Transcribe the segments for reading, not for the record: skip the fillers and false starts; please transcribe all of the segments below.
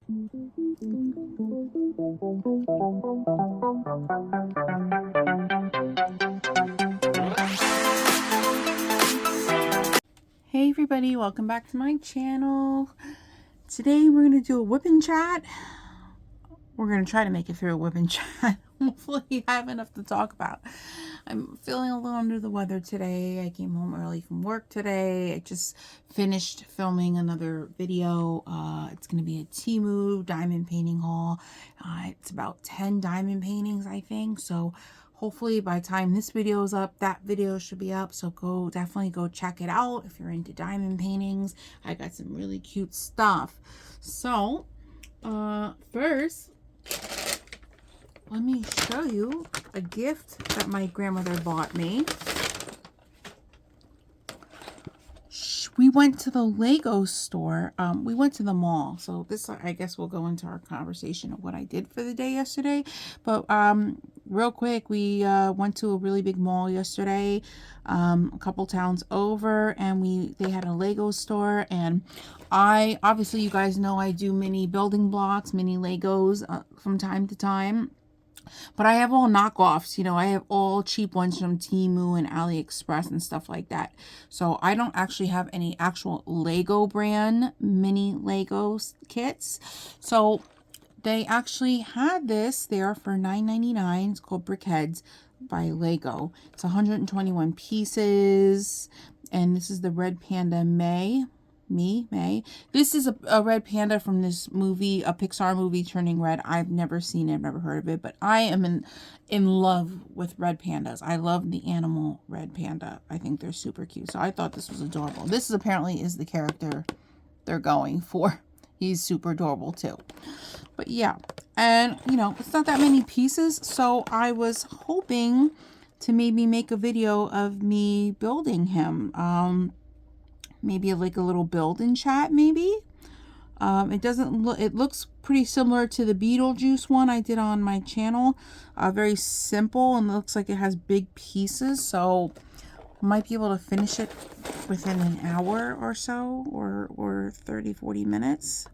Hey everybody, welcome back to my channel. Today we're going to do a WIP chat. We're going to try to make it through a WIP chat. Hopefully I have enough to talk about. I'm feeling a little under the weather today. I came home early from work today. I just finished filming another video. It's going to be a Temu diamond painting haul. It's about 10 diamond paintings, I think. So hopefully by the time this video is up, that video should be up. So definitely go check it out if you're into diamond paintings. I got some really cute stuff. So first, let me show you a gift that my grandmother bought me. We went to the Lego store. We went to the mall. So this, I guess, will go into our conversation of what I did for the day yesterday. But real quick, we went to a really big mall yesterday, a couple towns over, and they had a Lego store. And obviously, you guys know I do mini building blocks, mini Legos from time to time. But I have all knockoffs, you know, I have all cheap ones from Temu and AliExpress and stuff like that. So I don't actually have any actual Lego brand mini Lego kits. So they actually had this there for $9.99. It's called Brickheads by Lego. It's 121 pieces. And this is the Red Panda May. This is a red panda from this movie, a Pixar movie, Turning Red. I've never seen it, I've never heard of it, but I am in love with red pandas. I love the animal red panda. I think they're super cute. So I thought this was adorable. This apparently is the character they're going for. He's super adorable too. But yeah, and you know, it's not that many pieces, so I was hoping to maybe make a video of me building him. Maybe like a little build-in chat, maybe. It doesn't look, it looks pretty similar to the Beetlejuice one I did on my channel. Very simple, and looks like it has big pieces, so I might be able to finish it within an hour or so, or 30-40 minutes,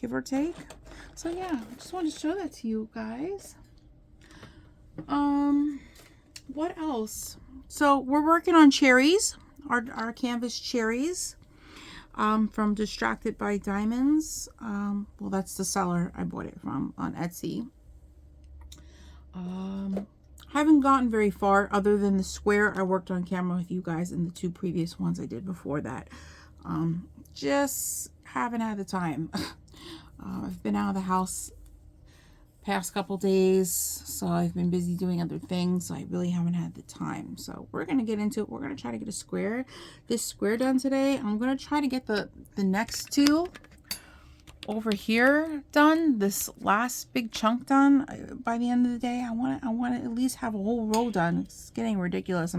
give or take. So yeah, I just wanted to show that to you guys. What else? So we're working on Cherries. Our canvas Cherries from Distracted by Diamonds. Well, that's the seller I bought it from on Etsy. Haven't gotten very far other than the square I worked on camera with you guys in the 2 previous ones I did before that. Just haven't had the time. I've been out of the house past couple days, so I've been busy doing other things, so I really haven't had the time. So we're gonna get into it. We're gonna try to get this square done today. I'm gonna try to get the next 2 over here done, this last big chunk done by the end of the day. I want to at least have a whole row done. It's getting ridiculous.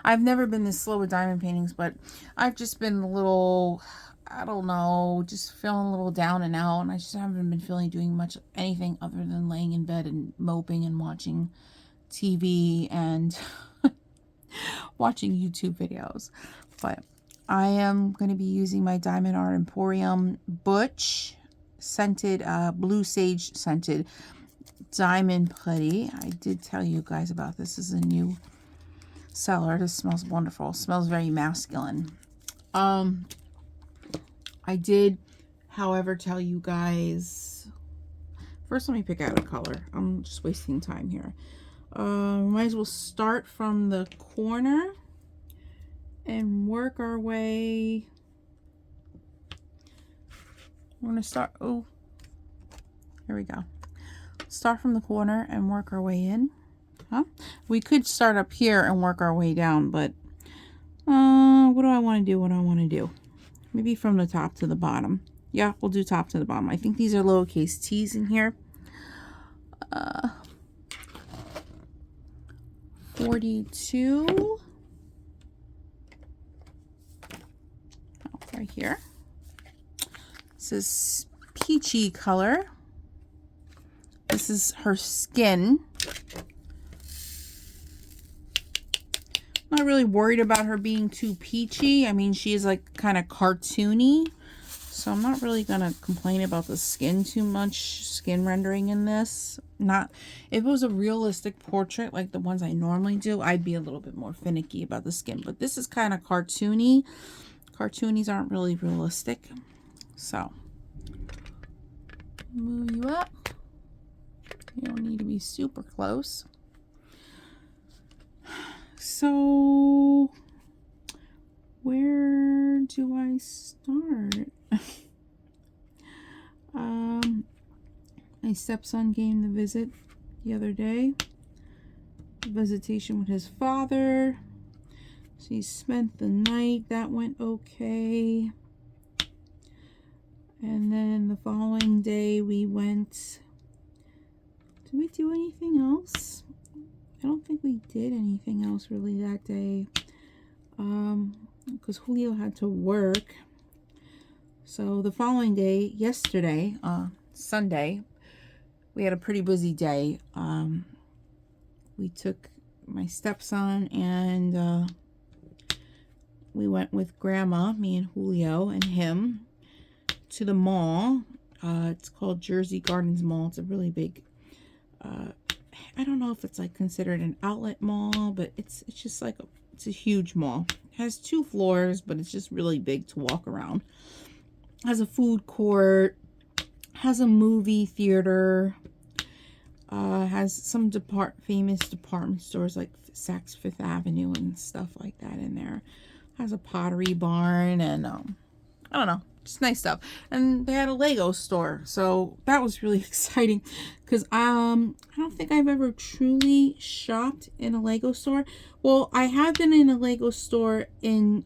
I've never been this slow with diamond paintings, but I've just been a little, I don't know, just feeling a little down and out, and I just haven't been feeling doing much anything other than laying in bed and moping and watching TV and watching YouTube videos. But I am going to be using my Diamond Art Emporium Butch scented, blue sage scented diamond putty. I did tell you guys about this. This is a new seller. This smells wonderful. It smells very masculine. I did, however, tell you guys, first let me pick out a color. I'm just wasting time here. Might as well start from the corner and work our way. We're going to start, oh, here we go. Start from the corner and work our way in. Huh? We could start up here and work our way down, but what do I want to do? Maybe from the top to the bottom. Yeah, we'll do top to the bottom. I think these are lowercase t's in here. 42. Right here. This is peachy color. This is her skin. Not really worried about her being too peachy. I mean, she is like kind of cartoony. So I'm not really going to complain about the skin too much, skin rendering in this. Not, if it was a realistic portrait like the ones I normally do, I'd be a little bit more finicky about the skin. But this is kind of cartoony. Cartoonies aren't really realistic. So, move you up. You don't need to be super close. So, where do I start? My stepson came to visit the other day. Visitation with his father. So he spent the night. That went okay. And then the following day we went. Did we do anything else? I don't think we did anything else really that day. Because Julio had to work. So the following day, yesterday, Sunday, we had a pretty busy day. We took my stepson and we went with Grandma, me and Julio and him, to the mall. It's called Jersey Gardens Mall. It's a really big, I don't know if it's like considered an outlet mall, but it's just like it's a huge mall. It has 2 floors, but it's just really big to walk around. Has a food court, has a movie theater, has some famous department stores like Saks Fifth Avenue and stuff like that in there. Has a pottery barn and I don't know, just nice stuff. And they had a Lego store, so that was really exciting because I don't think I've ever truly shopped in a Lego store. Well, I have been in a Lego store in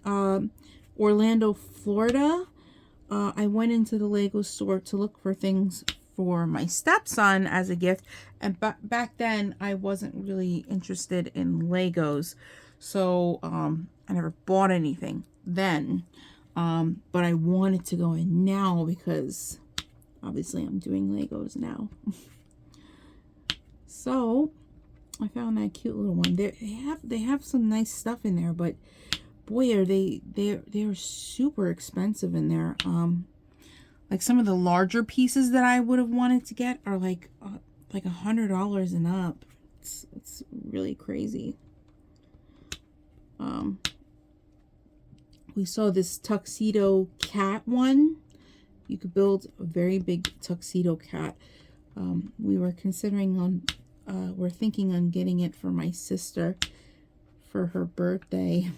Orlando, Florida. I went into the Lego store to look for things for my stepson as a gift, and back then I wasn't really interested in Legos, so I never bought anything then, but I wanted to go in now because obviously I'm doing Legos now. So I found that cute little one. They have some nice stuff in there, but boy, are they're super expensive in there. Like some of the larger pieces that I would have wanted to get are like $100 and up. It's really crazy. We saw this tuxedo cat one. You could build a very big tuxedo cat. We were considering we're thinking on getting it for my sister for her birthday.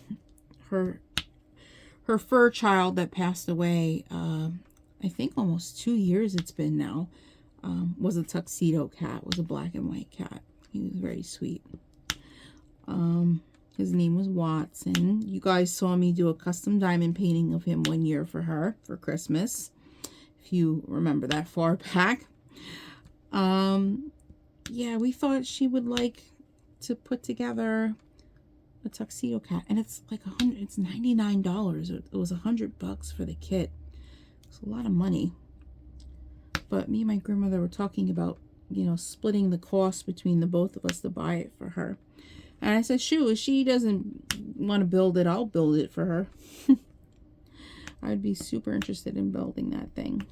Her fur child that passed away, I think almost 2 years it's been now, was a tuxedo cat, was a black and white cat. He was very sweet. His name was Watson. You guys saw me do a custom diamond painting of him one year for her for Christmas, if you remember that far back. Yeah, we thought she would like to put together a tuxedo cat, and it's like it's $99. It was $100 for the kit. It's a lot of money. But me and my grandmother were talking about, you know, splitting the cost between the both of us to buy it for her. And I said, shoot, if she doesn't want to build it, I'll build it for her. I'd be super interested in building that thing.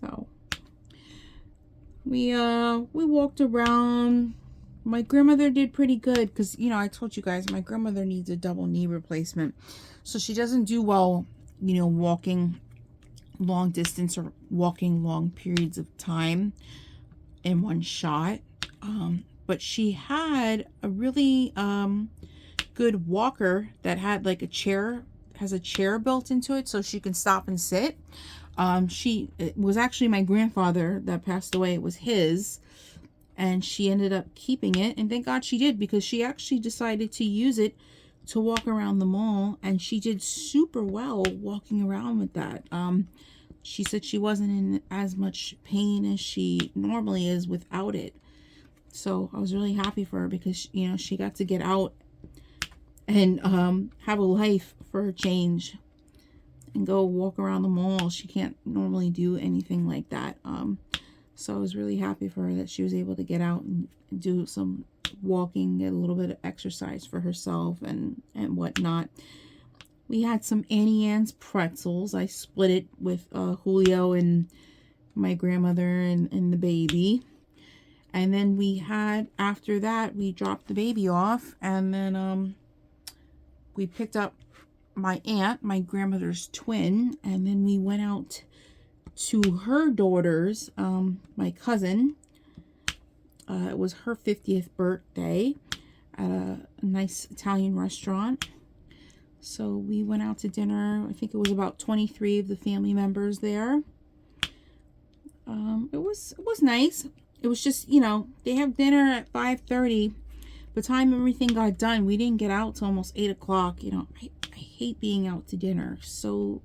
So we walked around. My grandmother did pretty good because, you know, I told you guys my grandmother needs a double knee replacement. So she doesn't do well, you know, walking long distance or walking long periods of time in one shot. But she had a really good walker that had like a chair, has a chair built into it so she can stop and sit. It was actually my grandfather that passed away. It was his. And she ended up keeping it, and thank God she did, because she actually decided to use it to walk around the mall, and she did super well walking around with that. She said she wasn't in as much pain as she normally is without it. So I was really happy for her because, you know, she got to get out and have a life for a change and go walk around the mall. She can't normally do anything like that. So I was really happy for her that she was able to get out and do some walking, get a little bit of exercise for herself and whatnot. We had some Annie Ann's pretzels. I split it with Julio and my grandmother and the baby. And then we had, after that, we dropped the baby off. And then we picked up my aunt, my grandmother's twin. And then we went out to her daughter's, my cousin. It was her 50th birthday at a nice Italian restaurant. So we went out to dinner. I think it was about 23 of the family members there. It was nice. It was just, you know, they have dinner at 5:30. By the time everything got done, we didn't get out till almost 8 o'clock. You know, I hate being out to dinner so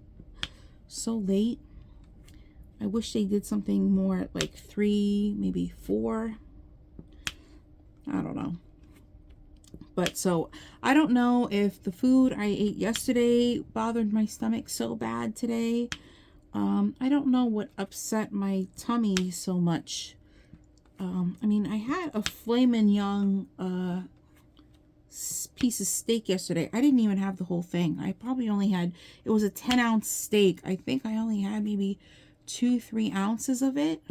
late. I wish they did something more at like 3, maybe 4. I don't know. But so I don't know if the food I ate yesterday bothered my stomach so bad today. I don't know what upset my tummy so much. I mean, I had a filet mignon piece of steak yesterday. I didn't even have the whole thing. I probably only had, it was a 10-ounce steak. I think I only had maybe 2-3 ounces of it.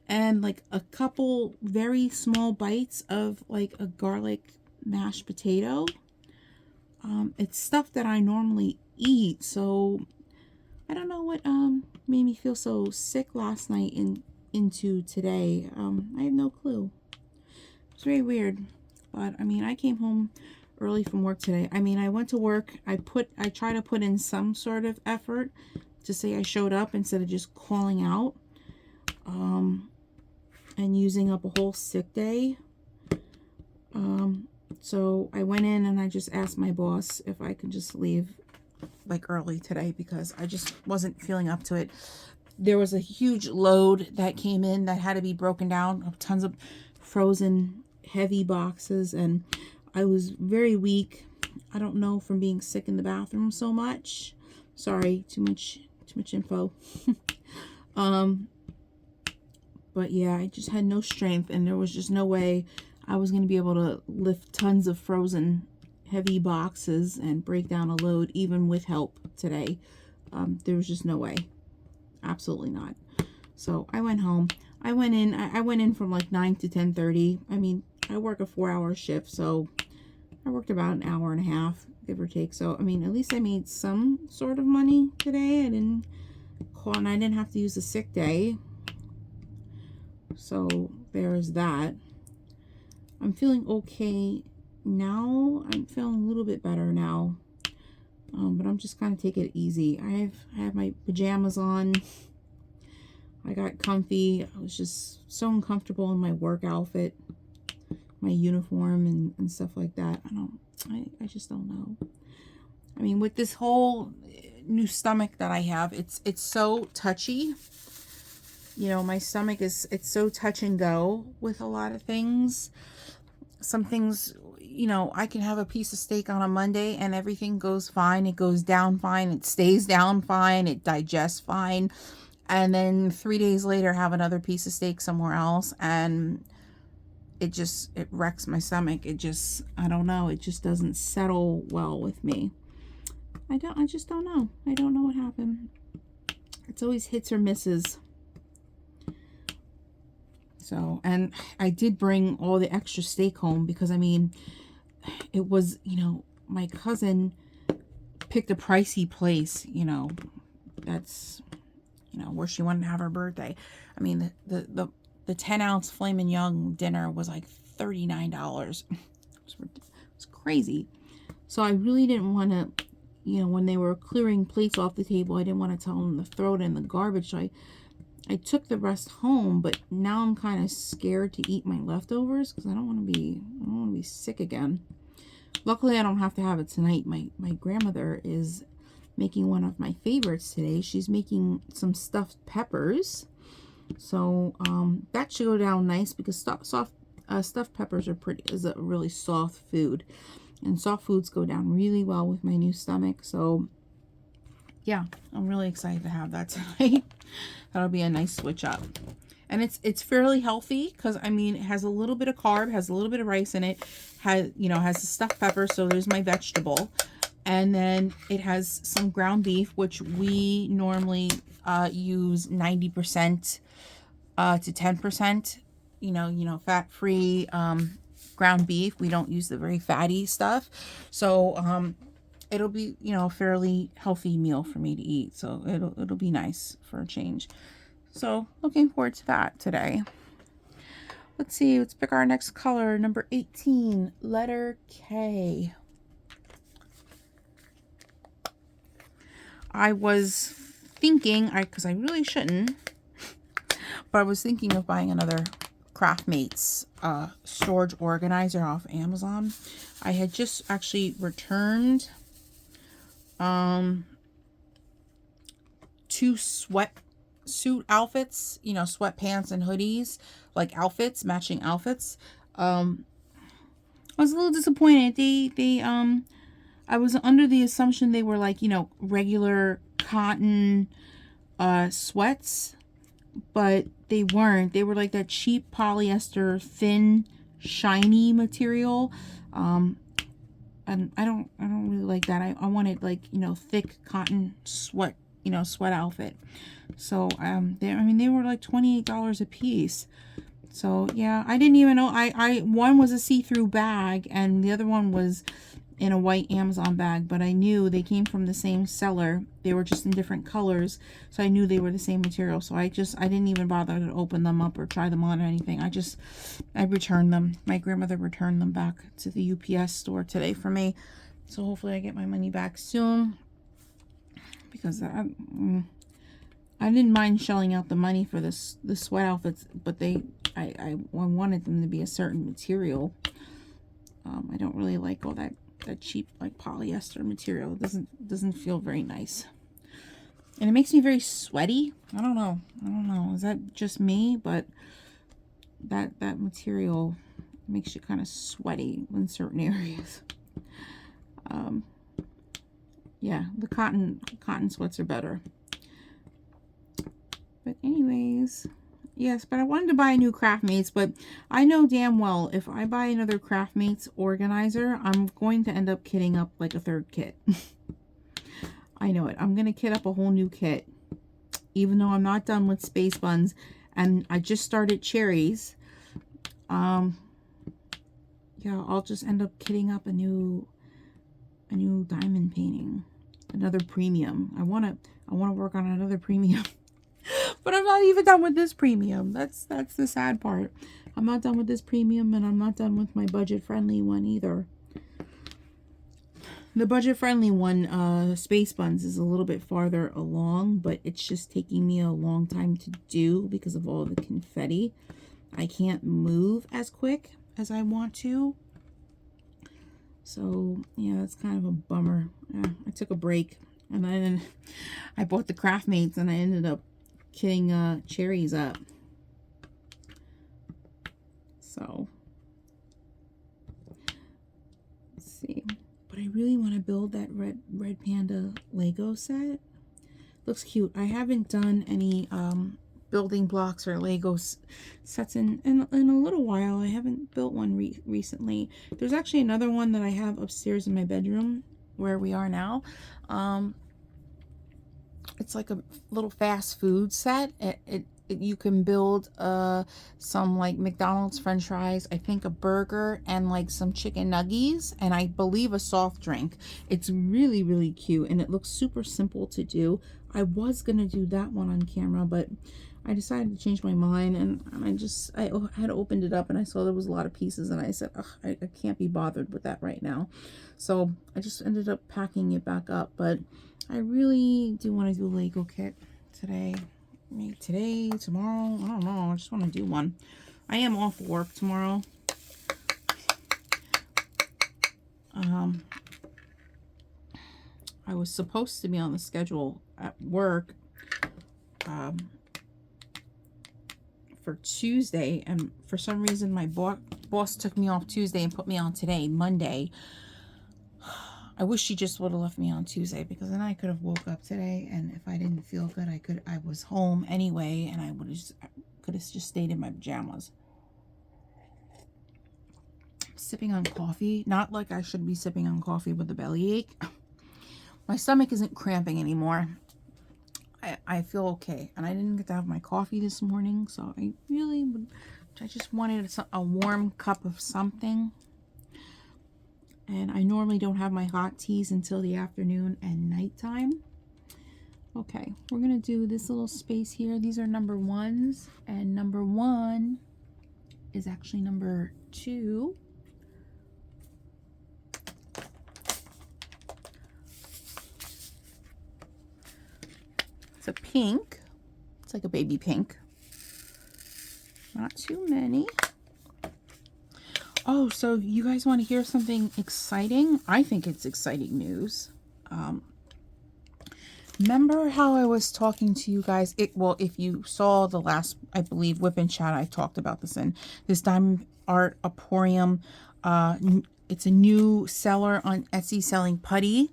And like a couple very small bites of like a garlic mashed potato. It's stuff that I normally eat, so I don't know what made me feel so sick last night into today. I have no clue. It's very weird. But I mean, I came home early from work today. I mean, I went to work. I try to put in some sort of effort to say I showed up instead of just calling out and using up a whole sick day. So I went in and I just asked my boss if I could just leave like early today because I just wasn't feeling up to it. There was a huge load that came in that had to be broken down of tons of frozen heavy boxes, and I was very weak. I don't know, from being sick in the bathroom so much. Sorry, too much info. But yeah, I just had no strength, and there was just no way I was going to be able to lift tons of frozen heavy boxes and break down a load even with help today. There was just no way. Absolutely not. So I went home. I went in from like 9 to 10:30. I mean, I work a 4-hour shift, so I worked about an hour and a half, give or take. So I mean, at least I made some sort of money today. I didn't call, and I didn't have to use a sick day. So there's that. I'm feeling okay now. I'm feeling a little bit better now. But I'm just kind of taking it easy. I have my pajamas on. I got comfy. I was just so uncomfortable in my work outfit, my uniform and stuff like that. I just don't know. I mean, with this whole new stomach that I have, it's so touchy. You know, my stomach it's so touch and go with a lot of things. Some things, you know, I can have a piece of steak on a Monday and everything goes fine. It goes down fine. It stays down fine. It digests fine. And then 3 days later, have another piece of steak somewhere else, and it wrecks my stomach. I don't know. It just doesn't settle well with me. I just don't know. I don't know what happened. It's always hits or misses. So, and I did bring all the extra steak home because, I mean, it was, you know, my cousin picked a pricey place, you know, that's, you know, where she wanted to have her birthday. I mean, the 10-ounce filet mignon dinner was like $39. It was crazy. So I really didn't want to, you know, when they were clearing plates off the table, I didn't want to tell them to throw it in the garbage. So I took the rest home, but now I'm kind of scared to eat my leftovers because I don't want to be sick again. Luckily, I don't have to have it tonight. My grandmother is making one of my favorites today. She's making some stuffed peppers. So that should go down nice because stuffed peppers is a really soft food. And soft foods go down really well with my new stomach. So yeah, I'm really excited to have that tonight. That'll be a nice switch up. And it's fairly healthy because, I mean, it has a little bit of carb, has a little bit of rice in it, has the stuffed pepper, so there's my vegetable. And then it has some ground beef, which we normally use 90% to 10%, fat-free ground beef. We don't use the very fatty stuff. So it'll be, a fairly healthy meal for me to eat. So it'll be nice for a change. So looking forward to that today. Let's see, let's pick our next color, number 18, letter K. I was thinking, because I really shouldn't, but I was thinking of buying another Craftmates storage organizer off Amazon. I had just actually returned 2 sweatsuit outfits, sweatpants and hoodies, like outfits, matching outfits. I was a little disappointed. I was under the assumption they were like, regular cotton sweats, but they weren't. They were like that cheap polyester, thin, shiny material. And I don't really like that. I wanted like, thick cotton sweat, sweat outfit. So they were like $28 a piece. So yeah, I didn't even know. One was a see-through bag and the other one was in a white Amazon bag, but I knew they came from the same seller. They were just in different colors, so I knew they were the same material. So I didn't even bother to open them up or try them on or anything. I returned them. My grandmother returned them back to the UPS store today for me. So hopefully I get my money back soon, because I didn't mind shelling out the money for the sweat outfits, but I wanted them to be a certain material. I don't really like all that cheap like polyester material. It doesn't feel very nice, and it makes me very sweaty. I don't know, is that just me? But that material makes you kind of sweaty in certain areas. Yeah, the cotton sweats are better. But anyways, yes, but I wanted to buy a new Craftmates, but I know damn well if I buy another Craftmates organizer, I'm going to end up kitting up like a third kit. I know it. I'm going to kit up a whole new kit, even though I'm not done with Space Buns, and I just started Cherries. Yeah, I'll just end up kitting up a new diamond painting, another premium. I want to work on another premium. But I'm not even done with this premium. That's the sad part. I'm not done with this premium, and I'm not done with my budget-friendly one either. The budget-friendly one, Space Buns, is a little bit farther along, but it's just taking me a long time to do because of all the confetti. I can't move as quick as I want to. So, yeah, that's kind of a bummer. Yeah, I took a break, and then I bought the Craftmates, and I ended up kitting Cherries up. So let's see, but I really want to build that red panda Lego set. Looks cute. I haven't done any building blocks or Lego sets in a little while. I haven't built one recently. There's actually another one that I have upstairs in my bedroom where we are now. It's like a little fast food set. You can build some like McDonald's French fries, I think a burger, and like some chicken nuggies, and I believe a soft drink. It's really, really cute, and it looks super simple to do. I was gonna do that one on camera, but I decided to change my mind, and I had opened it up and I saw there was a lot of pieces, and I said, ugh, I can't be bothered with that right now. So I just ended up packing it back up. But I really do want to do a Lego kit today. Maybe today, tomorrow, I don't know. I just want to do one. I am off work tomorrow. I was supposed to be on the schedule at work for Tuesday, and for some reason my boss took me off Tuesday and put me on today, Monday. I wish she just would have left me on Tuesday, because then I could have woke up today, and if I didn't feel good, I was home anyway, and I could have just stayed in my pajamas. Sipping on coffee, not like I should be sipping on coffee with a bellyache. My stomach isn't cramping anymore. I feel okay. And I didn't get to have my coffee this morning, so I just wanted a warm cup of something. And I normally don't have my hot teas until the afternoon and nighttime. Okay, we're going to do this little space here. These are number 1s, and number 1 is actually number 2. It's a pink. It's like a baby pink. Not too many. Oh, so you guys want to hear something exciting? I think it's exciting news. Remember how I was talking to you guys? Well, if you saw the last, I believe, WIP CHAT, I talked about this in this Diamond Art Emporium. It's a new seller on Etsy selling putty,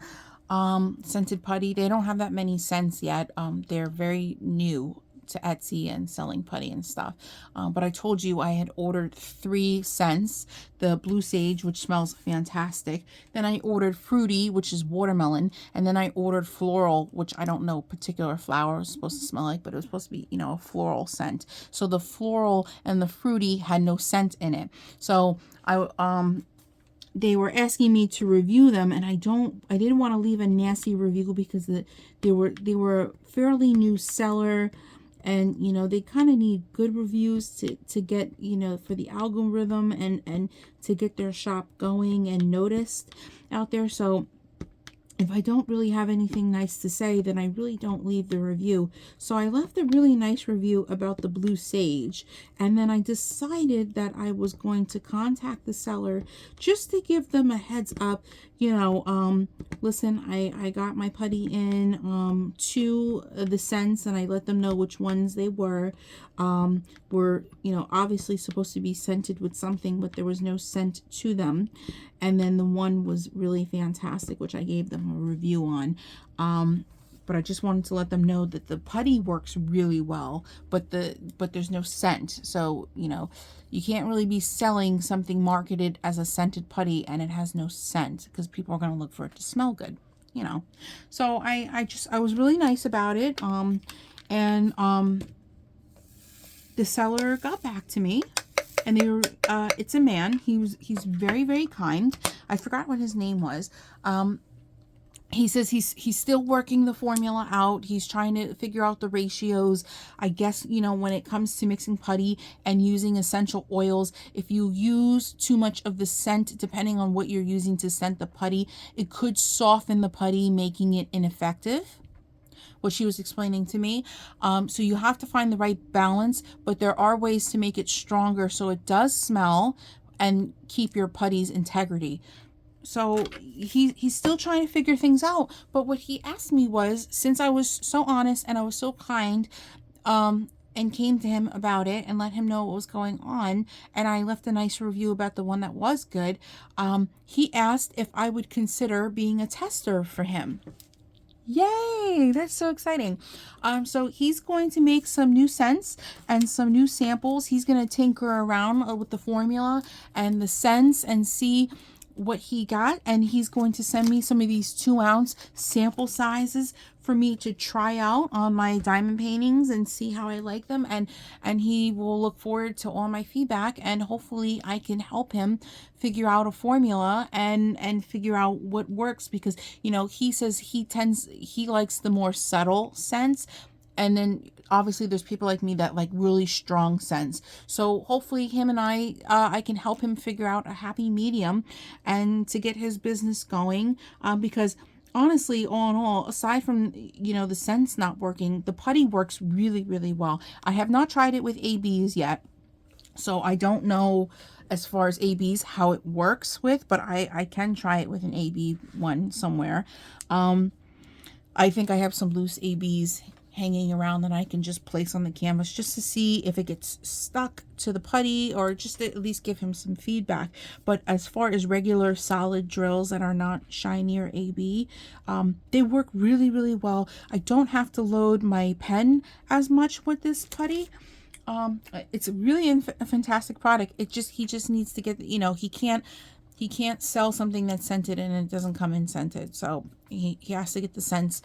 scented putty. They don't have that many scents yet. They're very new to Etsy and selling putty and stuff. But I told you I had ordered 3 scents. The blue sage, which smells fantastic. Then I ordered fruity, which is watermelon. And then I ordered floral, which I don't know particular flower was supposed to smell like, but it was supposed to be, you know, a floral scent. So the floral and the fruity had no scent in it. So they were asking me to review them, and I didn't want to leave a nasty review because they were fairly new seller. And, you know, they kind of need good reviews to get, you know, for the algorithm and to get their shop going and noticed out there. So if I don't really have anything nice to say, then I really don't leave the review. So I left a really nice review about the blue sage. And then I decided that I was going to contact the seller just to give them a heads up. You know, listen, I got my putty in to the scents, and I let them know which ones they were. Were, you know, obviously supposed to be scented with something, but there was no scent to them. And then the one was really fantastic, which I gave them a review on. But I just wanted to let them know that the putty works really well, but there's no scent. So, you know, you can't really be selling something marketed as a scented putty and it has no scent, because people are going to look for it to smell good, you know. So I was really nice about it. The seller got back to me, and they were it's a man. He's very, very kind. I forgot what his name was. He says he's still working the formula out. He's trying to figure out the ratios. I guess, you know, when it comes to mixing putty and using essential oils, if you use too much of the scent, depending on what you're using to scent the putty, it could soften the putty, making it ineffective, what she was explaining to me. So you have to find the right balance, but there are ways to make it stronger so it does smell and keep your putty's integrity. So he's still trying to figure things out. But what he asked me was, since I was so honest and I was so kind, and came to him about it and let him know what was going on, and I left a nice review about the one that was good, he asked if I would consider being a tester for him. Yay, that's so exciting. So he's going to make some new scents and some new samples. He's going to tinker around with the formula and the scents and see what he got, and he's going to send me some of these 2-ounce sample sizes for me to try out on my diamond paintings and see how I like them, and he will look forward to all my feedback, and hopefully I can help him figure out a formula and figure out what works, because, you know, he says he likes the more subtle scents. And then obviously there's people like me that like really strong scents. So hopefully him and I can help him figure out a happy medium and to get his business going. Because honestly, all in all, aside from, you know, the scents not working, the putty works really, really well. I have not tried it with ABs yet, so I don't know as far as ABs how it works with, but I can try it with an AB one somewhere. I think I have some loose ABs hanging around that I can just place on the canvas just to see if it gets stuck to the putty, or just to at least give him some feedback. But as far as regular solid drills that are not shiny or AB, they work really, really well. I don't have to load my pen as much with this putty. It's really a fantastic product. He just needs to get, you know, he can't he can't sell something that's scented and it doesn't come in scented. So he has to get the scents,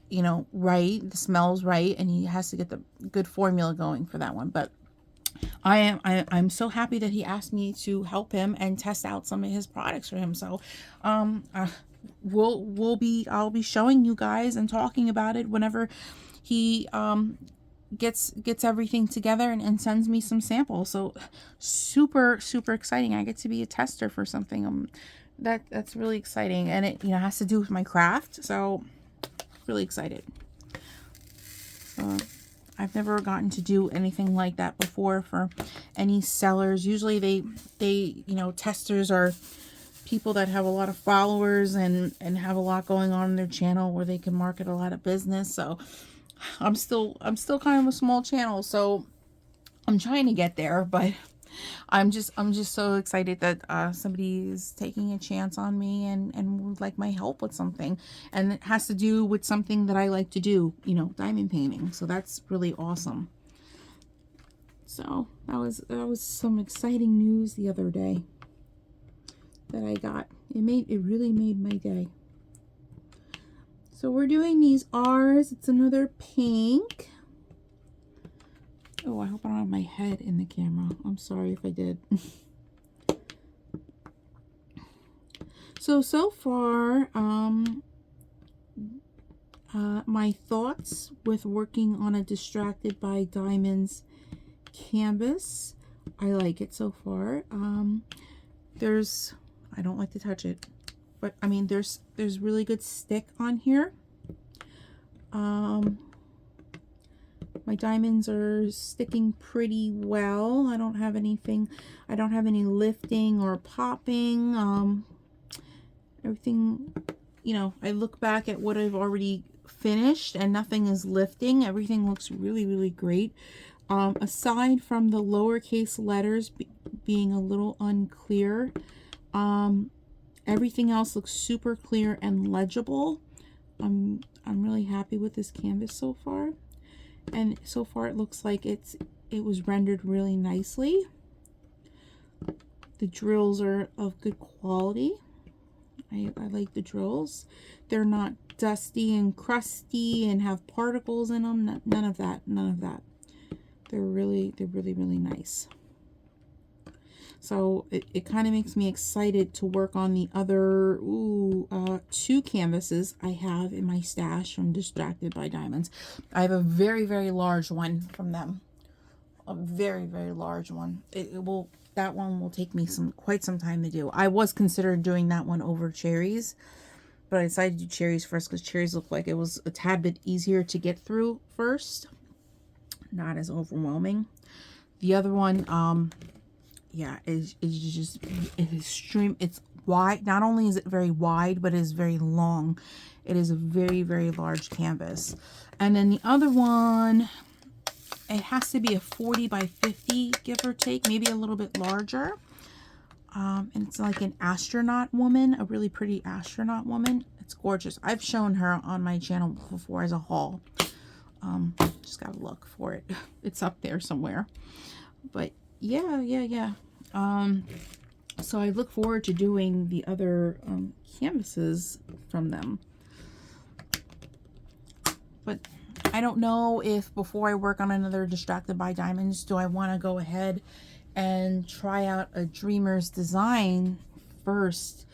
you know, right, the smells right, and he has to get the good formula going for that one. But I'm so happy that he asked me to help him and test out some of his products for him. So I'll be showing you guys and talking about it whenever he gets everything together and sends me some samples. So super exciting. I get to be a tester for something. That's really exciting, and it, you know, has to do with my craft. So really excited. I've never gotten to do anything like that before for any sellers. Usually they you know, testers are people that have a lot of followers and have a lot going on in their channel where they can market a lot of business. So I'm still kind of a small channel, so I'm trying to get there, but I'm just so excited that somebody is taking a chance on me and would like my help with something, and it has to do with something that I like to do, you know, diamond painting. So that's really awesome. So that was some exciting news the other day that I got. It really made my day. So we're doing these R's. It's another pink. Oh, I hope I don't have my head in the camera. I'm sorry if I did. So far, my thoughts with working on a Distracted by Diamonds canvas. I like it so far. I don't like to touch it, but I mean, there's really good stick on here. My diamonds are sticking pretty well. I don't have any lifting or popping. Everything, you know, I look back at what I've already finished and nothing is lifting. Everything looks really great. Aside from the lowercase letters being a little unclear, everything else looks super clear and legible. I'm really happy with this canvas so far. And so far it looks like it was rendered really nicely. The drills are of good quality. I like the drills. They're not dusty and crusty and have particles in them. None of that. They're really nice. So it kind of makes me excited to work on the other 2 canvases I have in my stash from Distracted by Diamonds. I have a very large one from them. A very large one. That one will take me quite some time to do. I was considering doing that one over Cherries, but I decided to do Cherries first because Cherries looked like it was a tad bit easier to get through first. Not as overwhelming. The other one, yeah, it's extreme. It's wide. Not only is it very wide, but it is very long. It is a very large canvas. And then the other one, it has to be a 40 by 50, give or take, maybe a little bit larger. And it's like an astronaut woman, a really pretty astronaut woman. It's gorgeous. I've shown her on my channel before as a haul. Just gotta look for it. It's up there somewhere. But yeah. So I look forward to doing the other canvases from them. But I don't know if before I work on another Distracted by Diamonds, do I want to go ahead and try out a Dreamer's design first,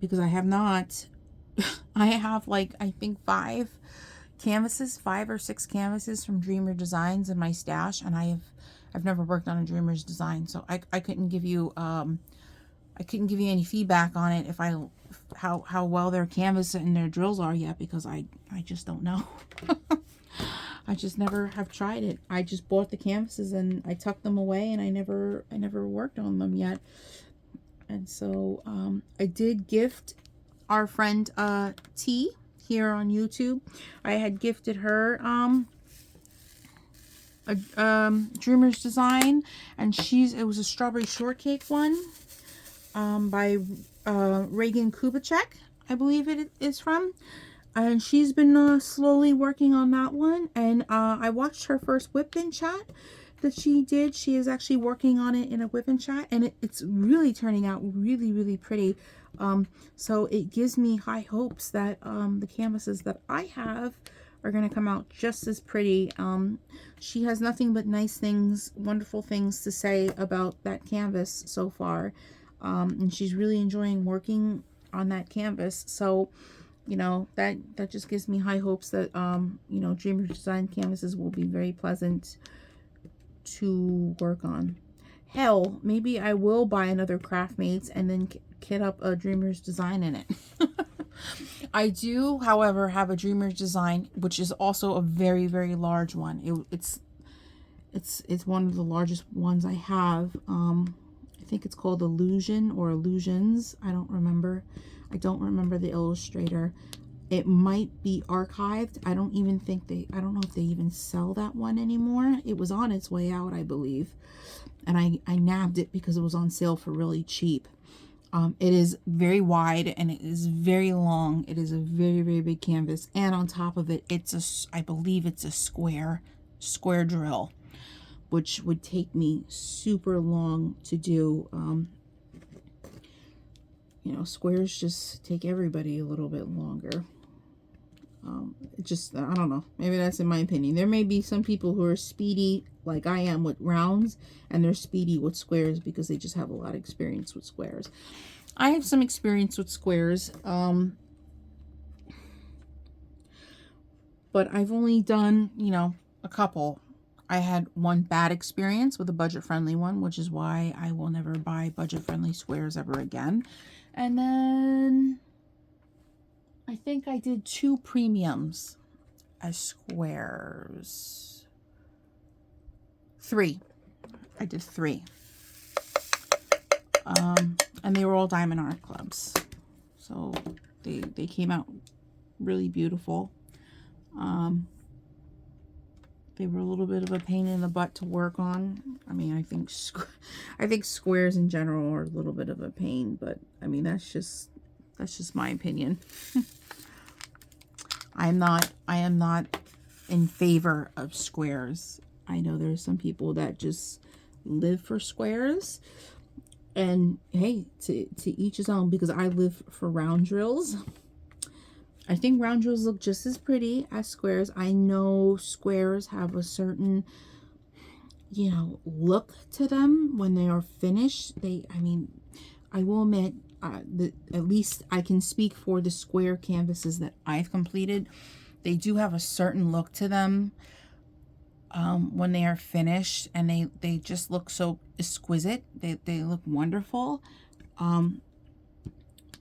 because I have not. I have like, I think 5 or 6 canvases from Dreamer Designs in my stash, and I've never worked on a Dreamer's design, so I couldn't give you any feedback on it if how well their canvas and their drills are yet, because I just don't know. I just never have tried it. I just bought the canvases and I tucked them away, and I never worked on them yet. And so I did gift our friend T here on YouTube. I had gifted her a Dreamer's design, and it was a strawberry shortcake one by Reagan Kubicek, I believe it is from, and she's been slowly working on that one. And I watched her first WIP chat that she did. She is actually working on it in a WIP chat, and it's really turning out really, really pretty. So it gives me high hopes that the canvases that I have are going to come out just as pretty. She has nothing but nice things, wonderful things to say about that canvas so far. And she's really enjoying working on that canvas. So, you know, that just gives me high hopes that, you know, Dreamers Design canvases will be very pleasant to work on. Hell, maybe I will buy another Craftmates and then kit up a Dreamers Design in it. I do, however, have a Dreamers Design, which is also a very, very large one. It's one of the largest ones I have. I think it's called Illusion or Illusions. I don't remember. I don't remember the illustrator. It might be archived. I don't know if they even sell that one anymore. It was on its way out, I believe. And I nabbed it because it was on sale for really cheap. It is very wide and it is very long. It is a very, very big canvas. And on top of it, I believe it's a square drill, which would take me super long to do. You know, squares just take everybody a little bit longer. I don't know. Maybe that's in my opinion. There may be some people who are speedy like I am with rounds, and they're speedy with squares because they just have a lot of experience with squares. I have some experience with squares, but I've only done, you know, a couple. I had one bad experience with a budget-friendly one, which is why I will never buy budget-friendly squares ever again. And then I think I did 2 premiums as squares. 3. I did 3. And they were all Diamond Art Clubs. So they came out really beautiful. They were a little bit of a pain in the butt to work on. I mean, I think squares in general are a little bit of a pain, but I mean, that's just my opinion. I am not in favor of squares. I know there's some people that just live for squares, and hey, to each his own, because I live for round drills. I think round drills look just as pretty as squares. I know squares have a certain, you know, look to them when they are finished. I mean, I will admit, at least I can speak for the square canvases that I've completed. They do have a certain look to them when they are finished, and they just look so exquisite. They look wonderful.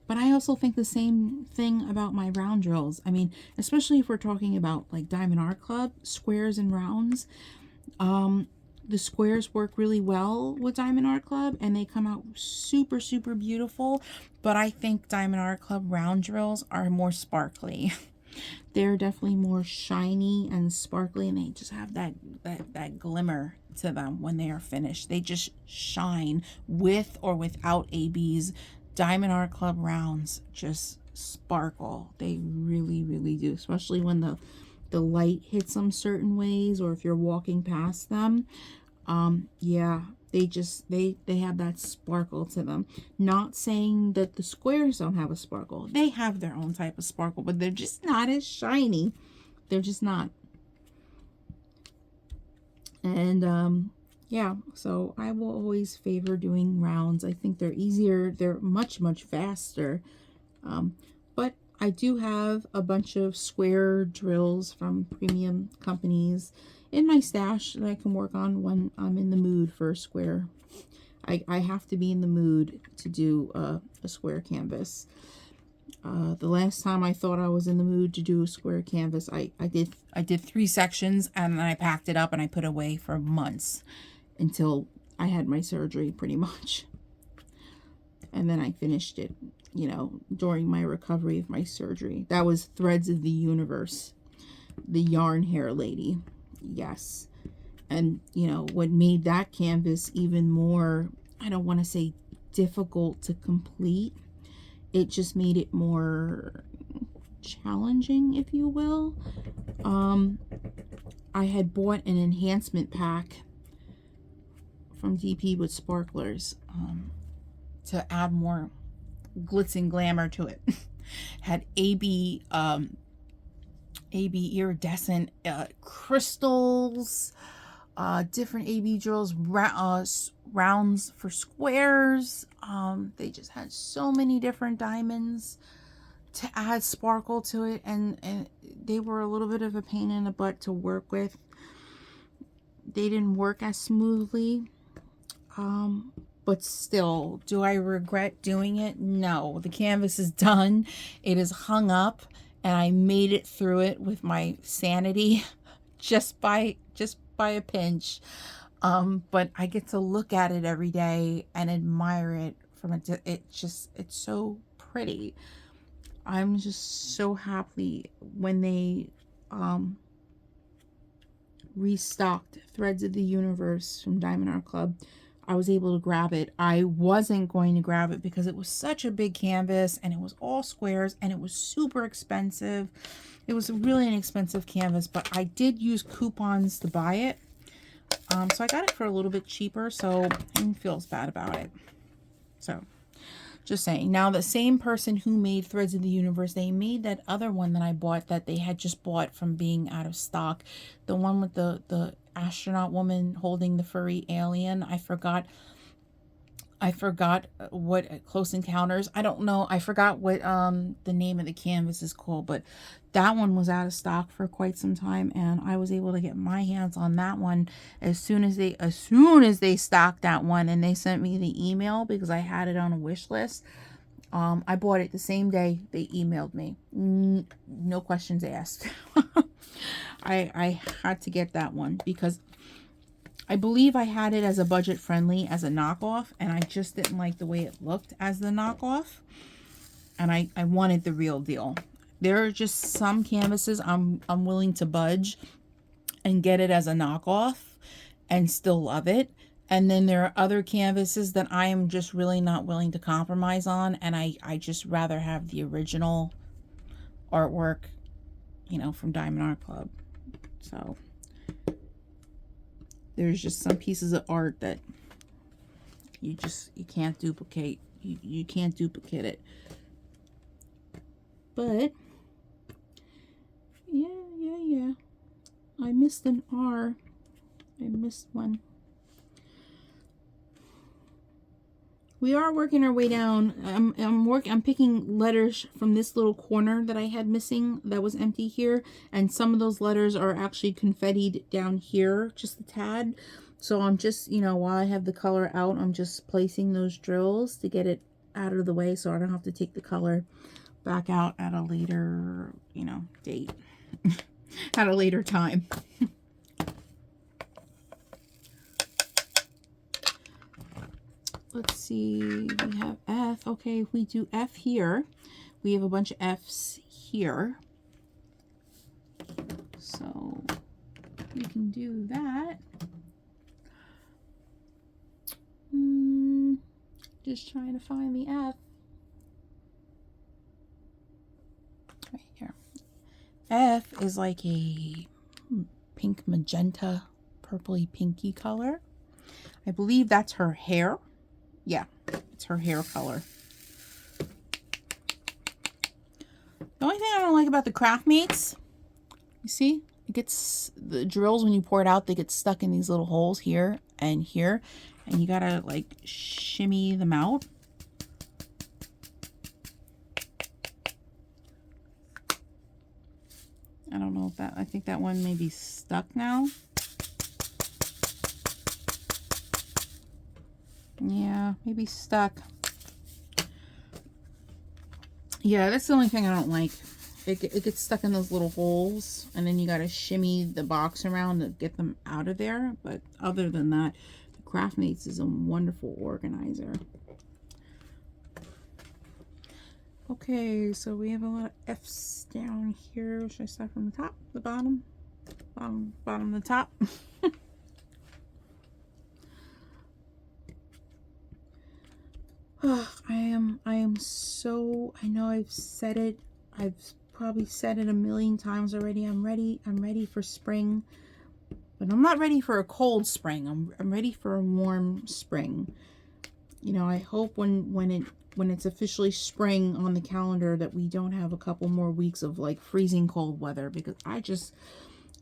But I also think the same thing about my round drills. I mean, especially if we're talking about like Diamond Art Club, squares and rounds. The squares work really well with Diamond Art Club and they come out super, super beautiful. But I think Diamond Art Club round drills are more sparkly. They're definitely more shiny and sparkly, and they just have that glimmer to them when they are finished. They just shine with or without ABs. Diamond Art Club rounds just sparkle. They really, really do, especially when the light hits them certain ways, or if you're walking past them. Yeah, they have that sparkle to them. Not saying that the squares don't have a sparkle. They have their own type of sparkle, but they're just not as shiny. They're just not. And yeah, so I will always favor doing rounds. I think they're easier. They're much, much faster. But I do have a bunch of square drills from premium companies in my stash that I can work on when I'm in the mood for a square. I have to be in the mood to do a square canvas. The last time I thought I was in the mood to do a square canvas, I did 3 sections, and then I packed it up and I put it away for months until I had my surgery, pretty much. And then I finished it, you know, during my recovery of my surgery. That was Threads of the Universe, the yarn hair lady. Yes. And, you know, what made that canvas even more, I don't want to say difficult to complete, it just made it more challenging, if you will. I had bought an enhancement pack from DP with sparklers to add more glitz and glamour to it. Had AB iridescent crystals, different AB drills, rounds for squares. They just had so many different diamonds to add sparkle to it, and they were a little bit of a pain in the butt to work with. They didn't work as smoothly, but still, do I regret doing it? No. The canvas is done. It is hung up, and I made it through it with my sanity just by a pinch. But I get to look at it every day and admire it from it's so pretty. I'm just so happy when they restocked Threads of the Universe from Diamond Art Club. I was able to grab it. I wasn't going to grab it because it was such a big canvas and it was all squares and it was super expensive. It was really an expensive canvas, but I did use coupons to buy it. So I got it for a little bit cheaper, so I didn't feel as bad about it. So just saying. Now, the same person who made Threads of the Universe, they made that other one that I bought that they had just bought from being out of stock. The one with the astronaut woman holding the furry alien. I forgot what Close Encounters. I don't know. I forgot what the name of the canvas is called, but that one was out of stock for quite some time, and I was able to get my hands on that one as soon as they stocked that one, and they sent me the email because I had it on a wish list. I bought it the same day they emailed me. No questions asked. I had to get that one because I believe I had it as a budget friendly, as a knockoff, and I just didn't like the way it looked as the knockoff, and I wanted the real deal. There are just some canvases I'm willing to budge and get it as a knockoff and still love it. And then there are other canvases that I am just really not willing to compromise on, and I just rather have the original artwork, you know, from Diamond Art Club. So there's just some pieces of art that you can't duplicate. You can't duplicate it. But yeah. I missed an R. I missed one. We are working our way down. I'm picking letters from this little corner that I had missing that was empty here, and some of those letters are actually confettied down here just a tad. So I'm just, you know, while I have the color out, I'm just placing those drills to get it out of the way so I don't have to take the color back out at a later, you know, date. At a later time. Let's see, we have F. Okay, if we do F here, we have a bunch of F's here. So we can do that. Just trying to find the F. Right here. F is like a pink magenta, purpley pinky color. I believe that's her hair. Yeah, it's her hair color. The only thing I don't like about the craft mates, you see, it gets the drills when you pour it out, they get stuck in these little holes here, and you gotta like shimmy them out. I don't know if that, I think that one may be stuck now. Yeah, maybe stuck. Yeah, that's the only thing I don't like. It gets stuck in those little holes, and then you got to shimmy the box around to get them out of there. But other than that, the Craftmates is a wonderful organizer. Okay, so we have a lot of F's down here. Should I start from the top, the bottom? Bottom, the top. Oh, I am so, I know I've said it, I've probably said it a million times already. I'm ready for spring, But I'm not ready for a cold spring. I'm ready for a warm spring. You know, I hope when it's officially spring on the calendar that we don't have a couple more weeks of like freezing cold weather, because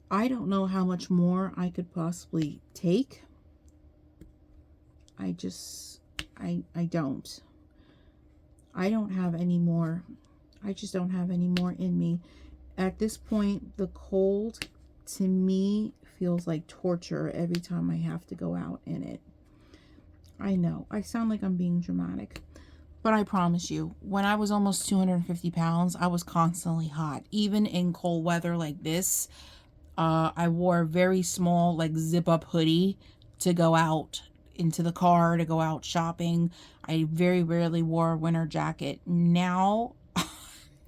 I don't know how much more I could possibly take. I don't. I don't have any more. I just don't have any more in me. At this point, the cold to me feels like torture every time I have to go out in it. I know, I sound like I'm being dramatic, but I promise you, when I was almost 250 pounds, I was constantly hot. Even in cold weather like this, I wore a very small, like, zip-up hoodie to go out into the car, to go out shopping. I very rarely wore a winter jacket. Now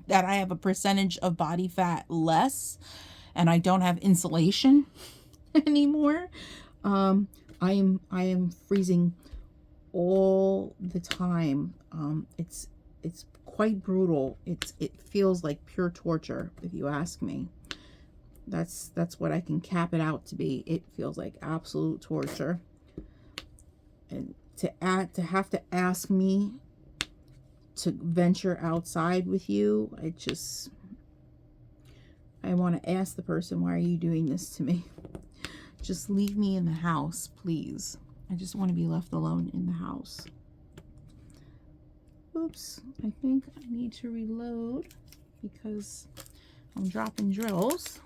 that I have a percentage of body fat less and I don't have insulation anymore, I am freezing all the time. It's quite brutal. It feels like pure torture, if you ask me. That's what I can cap it out to be. It feels like absolute torture. And to have to ask me to venture outside with you, I want to ask the person, why are you doing this to me? Just leave me in the house, please. I just want to be left alone in the house. Oops, I think I need to reload because I'm dropping drills.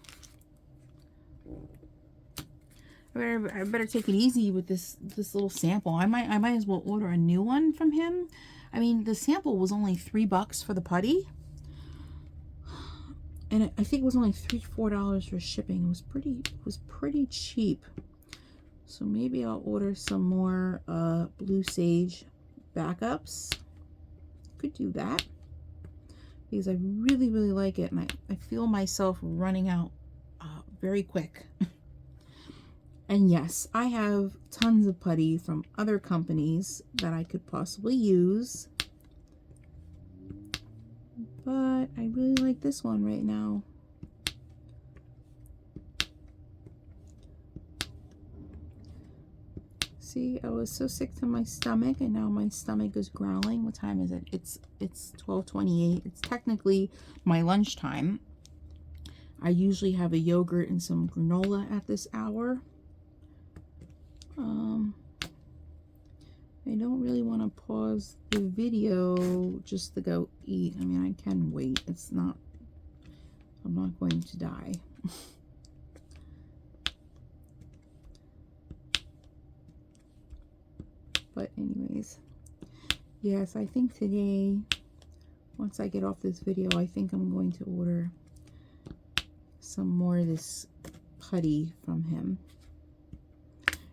I better take it easy with this little sample. I might as well order a new one from him. I mean, the sample was only $3 for the putty, and I think it was only $3-4 for shipping. It was pretty cheap. So maybe I'll order some more blue sage backups. Could do that because I really like it, and I feel myself running out very quick. And yes, I have tons of putty from other companies that I could possibly use, but I really like this one right now. See, I was so sick to my stomach, and now my stomach is growling. What time is it? It's 12:28. It's technically my lunchtime. I usually have a yogurt and some granola at this hour. I don't really want to pause the video just to go eat. I mean, I can wait. I'm not going to die. But anyways, yes, I think today, once I get off this video, I think I'm going to order some more of this putty from him.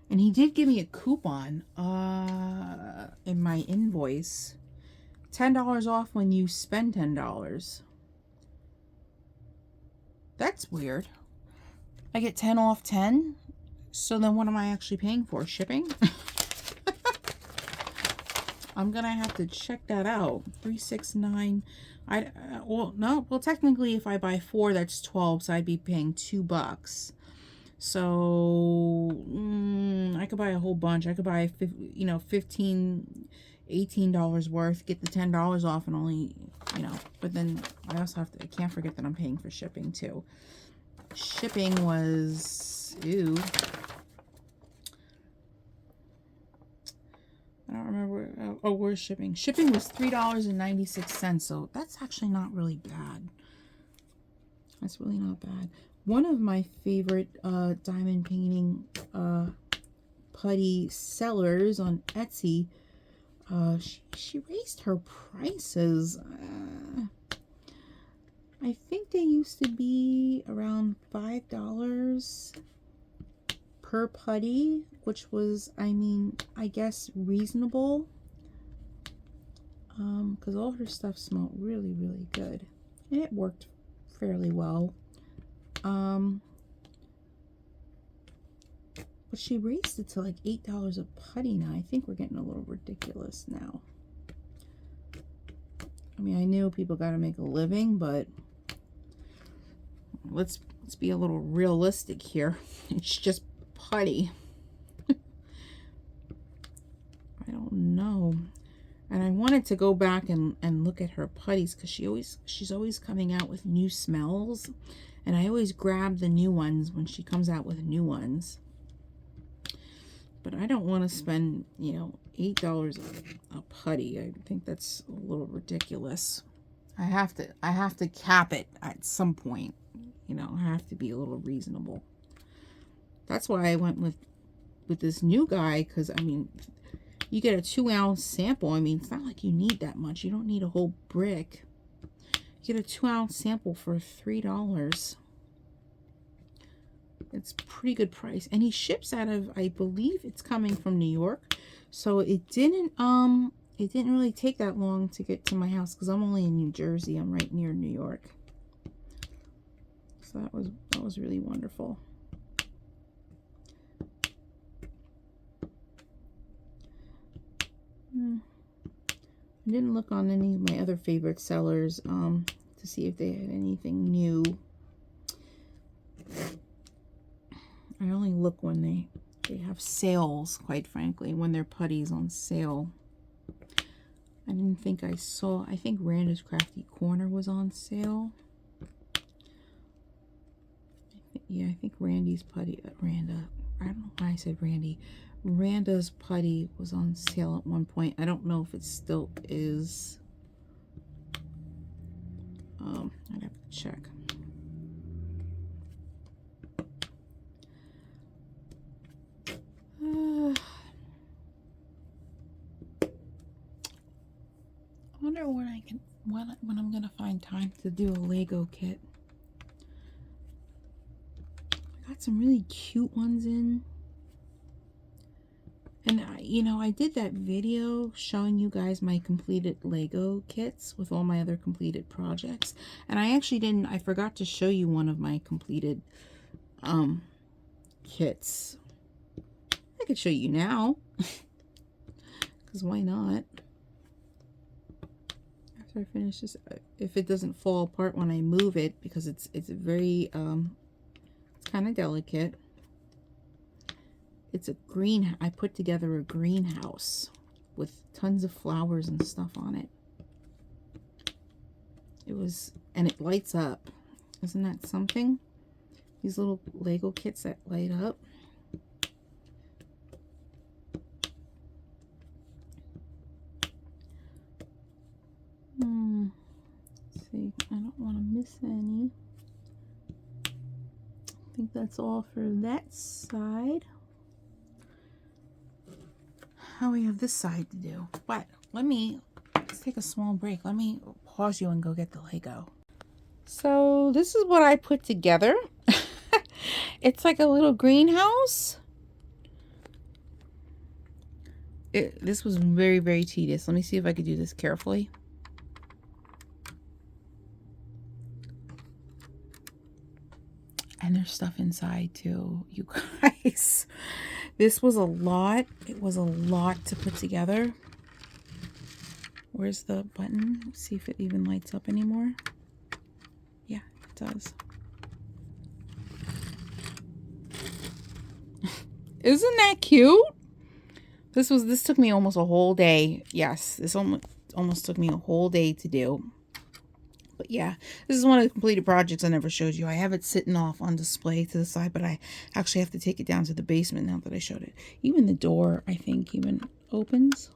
And he did give me a coupon in my invoice. $10 off when you spend $10. That's weird. I get 10 off 10. So then what am I actually paying for? Shipping? I'm gonna have to check that out. $369. Well, technically if I buy 4, that's 12, so I'd be paying $2. So I could buy a whole bunch. I could buy $15, $18 worth, get the $10 off, and only, but then I also have to, I can't forget that I'm paying for shipping too. Shipping was, ew, I don't remember. Oh, where's shipping? Shipping was $3.96, so that's actually not really bad. That's really not bad. One of my favorite diamond painting putty sellers on Etsy, she raised her prices. I think they used to be around $5 per putty, which was, I mean, I guess reasonable, because all her stuff smelled really good, and it worked fairly well. But she raised it to like $8 a putty now. I think we're getting a little ridiculous now. I mean, I knew people got to make a living, but let's be a little realistic here. It's just putty. I don't know. And I wanted to go back and look at her putties because she's always coming out with new smells. And I always grab the new ones when she comes out with new ones. But I don't want to spend, you know, $8 a putty. I think that's a little ridiculous. I have to cap it at some point. You know, I have to be a little reasonable. That's why I went with this new guy, because I mean, you get a 2-ounce sample. I mean, it's not like you need that much. You don't need a whole brick. You get a 2-ounce sample for $3. It's a pretty good price, and he ships out of, I believe it's coming from New York, so it didn't really take that long to get to my house because I'm only in New Jersey. I'm right near New York, so that was really wonderful. I didn't look on any of my other favorite sellers to see if they had anything new. I only look when they have sales, quite frankly, when their putty's on sale. I didn't think I saw, I think Randa's Crafty Corner was on sale. Yeah, I think Randy's putty, Randa, I don't know why I said Randy. Randa's putty was on sale at one point. I don't know if it still is. I'd have to check. I wonder when when I'm gonna find time to do a Lego kit. I got some really cute ones in. And you know, I did that video showing you guys my completed Lego kits with all my other completed projects. And I actually I forgot to show you one of my completed kits. I could show you now. Because why not? After I finish this, if it doesn't fall apart when I move it, because it's very, it's kind of delicate. It's a green, I put together a greenhouse with tons of flowers and stuff on it. It was, and it lights up. Isn't that something? These little Lego kits that light up. Let's see, I don't want to miss any. I think that's all for that side. Now we have this side to do. But let's take a small break. Let me pause you and go get the Lego. So this is what I put together. It's like a little greenhouse. This was very, very tedious. Let me see if I could do this carefully. And there's stuff inside too, you guys. This was a lot. It was a lot to put together. Where's the button? Let's see if it even lights up anymore. Yeah, it does. Isn't that cute? This took me almost a whole day. Yes, this almost took me a whole day to do. But yeah, this is one of the completed projects I never showed you. I have it sitting off on display to the side, but I actually have to take it down to the basement now that I showed it. Even the door, I think, even opens.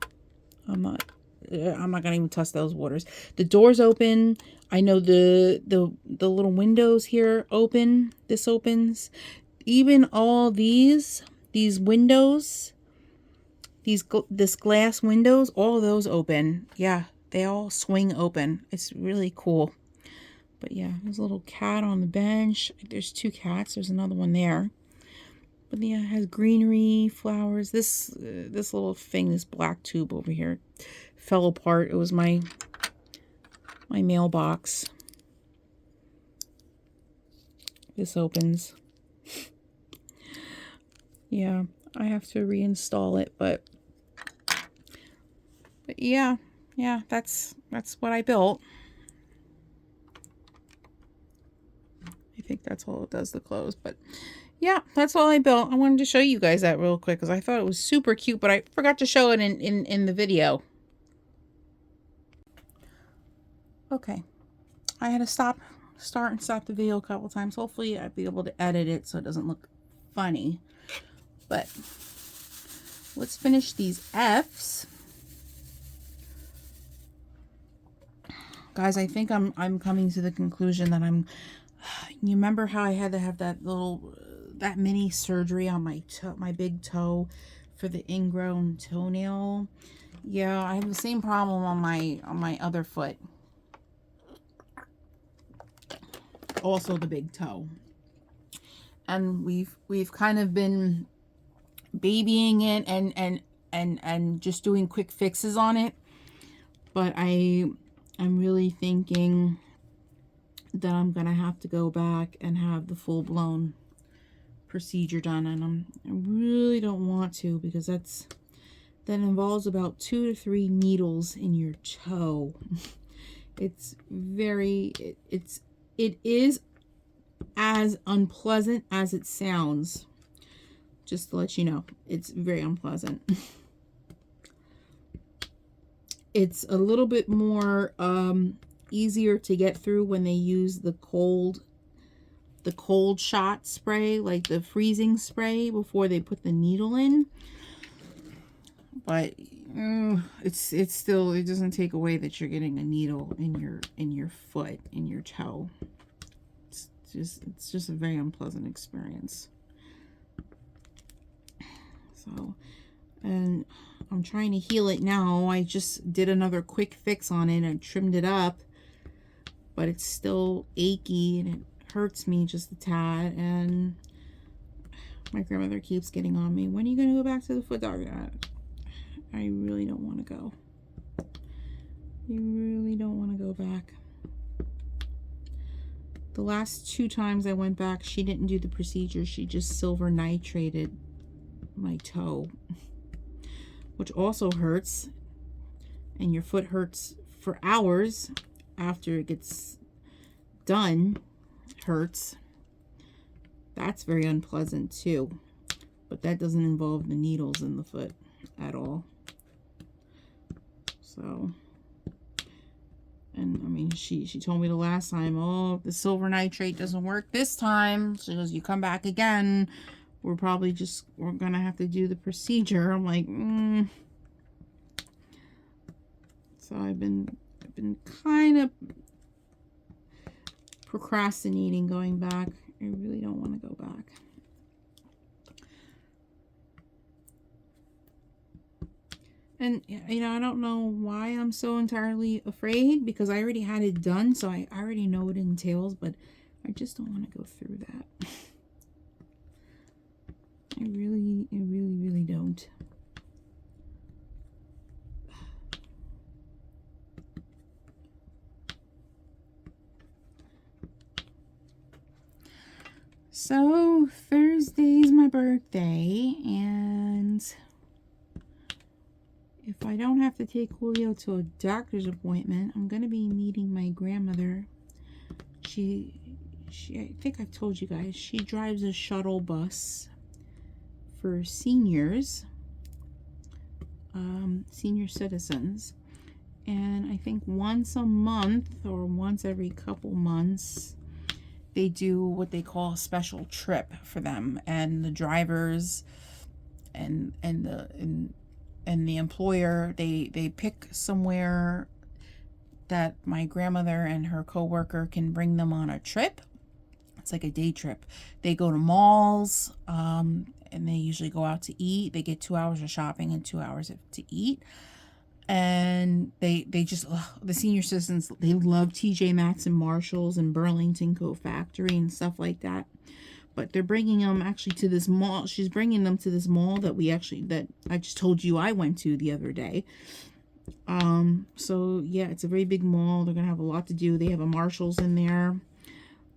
I'm not gonna even touch those waters. The door's open. I know the little windows here open. This opens. Even all these windows, this glass windows, all of those open. Yeah. They all swing open. It's really cool. But yeah, there's a little cat on the bench. There's 2 cats. There's another one there. But yeah, it has greenery, flowers. This little thing, this black tube over here, fell apart. It was my mailbox. This opens. Yeah, I have to reinstall it, but yeah. Yeah, that's what I built. I think that's all it does, the clothes. But yeah, that's all I built. I wanted to show you guys that real quick because I thought it was super cute, but I forgot to show it in the video. Okay, I had to start and stop the video a couple times. Hopefully I'll be able to edit it so it doesn't look funny. But let's finish these F's. Guys, I think I'm coming to the conclusion that you remember how I had to have that that mini surgery on my big toe for the ingrown toenail? Yeah, I have the same problem on my other foot. Also the big toe. And we've kind of been babying it and just doing quick fixes on it. But I'm really thinking that I'm gonna have to go back and have the full-blown procedure done, and I really don't want to, because that involves about 2 to 3 needles in your toe. It's very it is as unpleasant as it sounds. Just to let you know, it's very unpleasant. It's a little bit more easier to get through when they use the cold shot spray, like the freezing spray, before they put the needle in. But it's still, it doesn't take away that you're getting a needle in your foot, in your toe. It's just a very unpleasant experience. So, and I'm trying to heal it now. I just did another quick fix on it and trimmed it up, but it's still achy and it hurts me just a tad. And my grandmother keeps getting on me, when are you going to go back to the foot doctor? I really don't want to go. I really don't want to go back. The last 2 times I went back, she didn't do the procedure. She just silver nitrated my toe, which also hurts, and your foot hurts for hours after it gets done. Hurts. That's very unpleasant too, but that doesn't involve the needles in the foot at all. So, and I mean, she told me the last time, oh, the silver nitrate doesn't work this time. She goes, you come back again, we're gonna have to do the procedure. I'm like, So I've been kind of procrastinating going back. I really don't want to go back. And, you know, I don't know why I'm so entirely afraid, because I already had it done, so I already know what it entails, but I just don't want to go through that. I really don't. So, Thursday's my birthday, and if I don't have to take Julio to a doctor's appointment, I'm going to be meeting my grandmother. I think I've told you guys, she drives a shuttle bus for seniors, senior citizens. And I think once a month or once every couple months, they do what they call a special trip for them. And the drivers and the employer, they pick somewhere that my grandmother and her coworker can bring them on a trip. It's like a day trip. They go to malls, and they usually go out to eat. They get 2 hours of shopping and 2 hours to eat. And they just, the senior citizens, they love TJ Maxx and Marshalls and Burlington Coat Factory and stuff like that. But they're bringing them actually to this mall. She's bringing them to this mall that I just told you I went to the other day. So yeah, it's a very big mall. They're gonna have a lot to do. They have a Marshalls in there.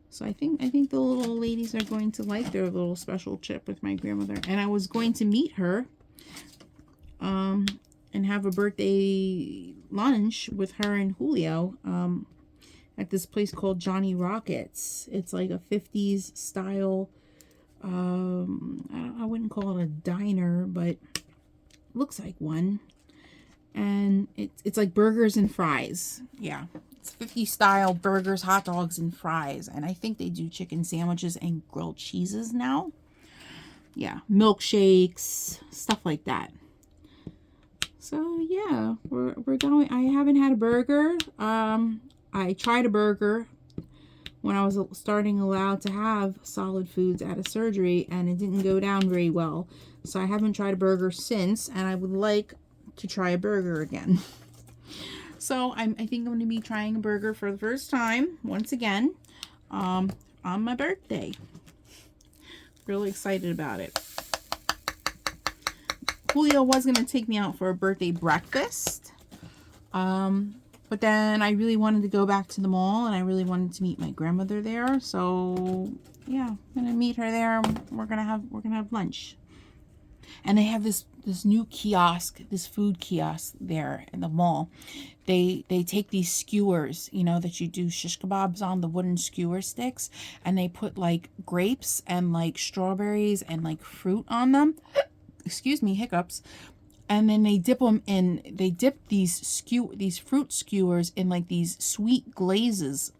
So I think the little ladies are going to like their little special trip with my grandmother. And I was going to meet her, and have a birthday lunch with her and Julio, at this place called Johnny Rockets. It's like a 50s style I wouldn't call it a diner, but looks like one. And it's like burgers and fries. Yeah, it's 50 style burgers, hot dogs, and fries. And I think they do chicken sandwiches and grilled cheeses now. Yeah, milkshakes, stuff like that. So yeah, we're going. I haven't had a burger. I tried a burger when I was starting allowed to have solid foods out of surgery, and it didn't go down very well. So I haven't tried a burger since, and I would like to try a burger again. So I think I'm going to be trying a burger for the first time once again on my birthday. Really excited about it. Julio was going to take me out for a birthday breakfast. But then I really wanted to go back to the mall, and I really wanted to meet my grandmother there. So yeah, I'm gonna meet her there. We're gonna have lunch. And they have this new kiosk, this food kiosk there in the mall. They take these skewers, you know, that you do shish kebabs on, the wooden skewer sticks, and they put like grapes and like strawberries and like fruit on them. Excuse me, hiccups. And then they dip them in, they dip these fruit skewers in like these sweet glazes.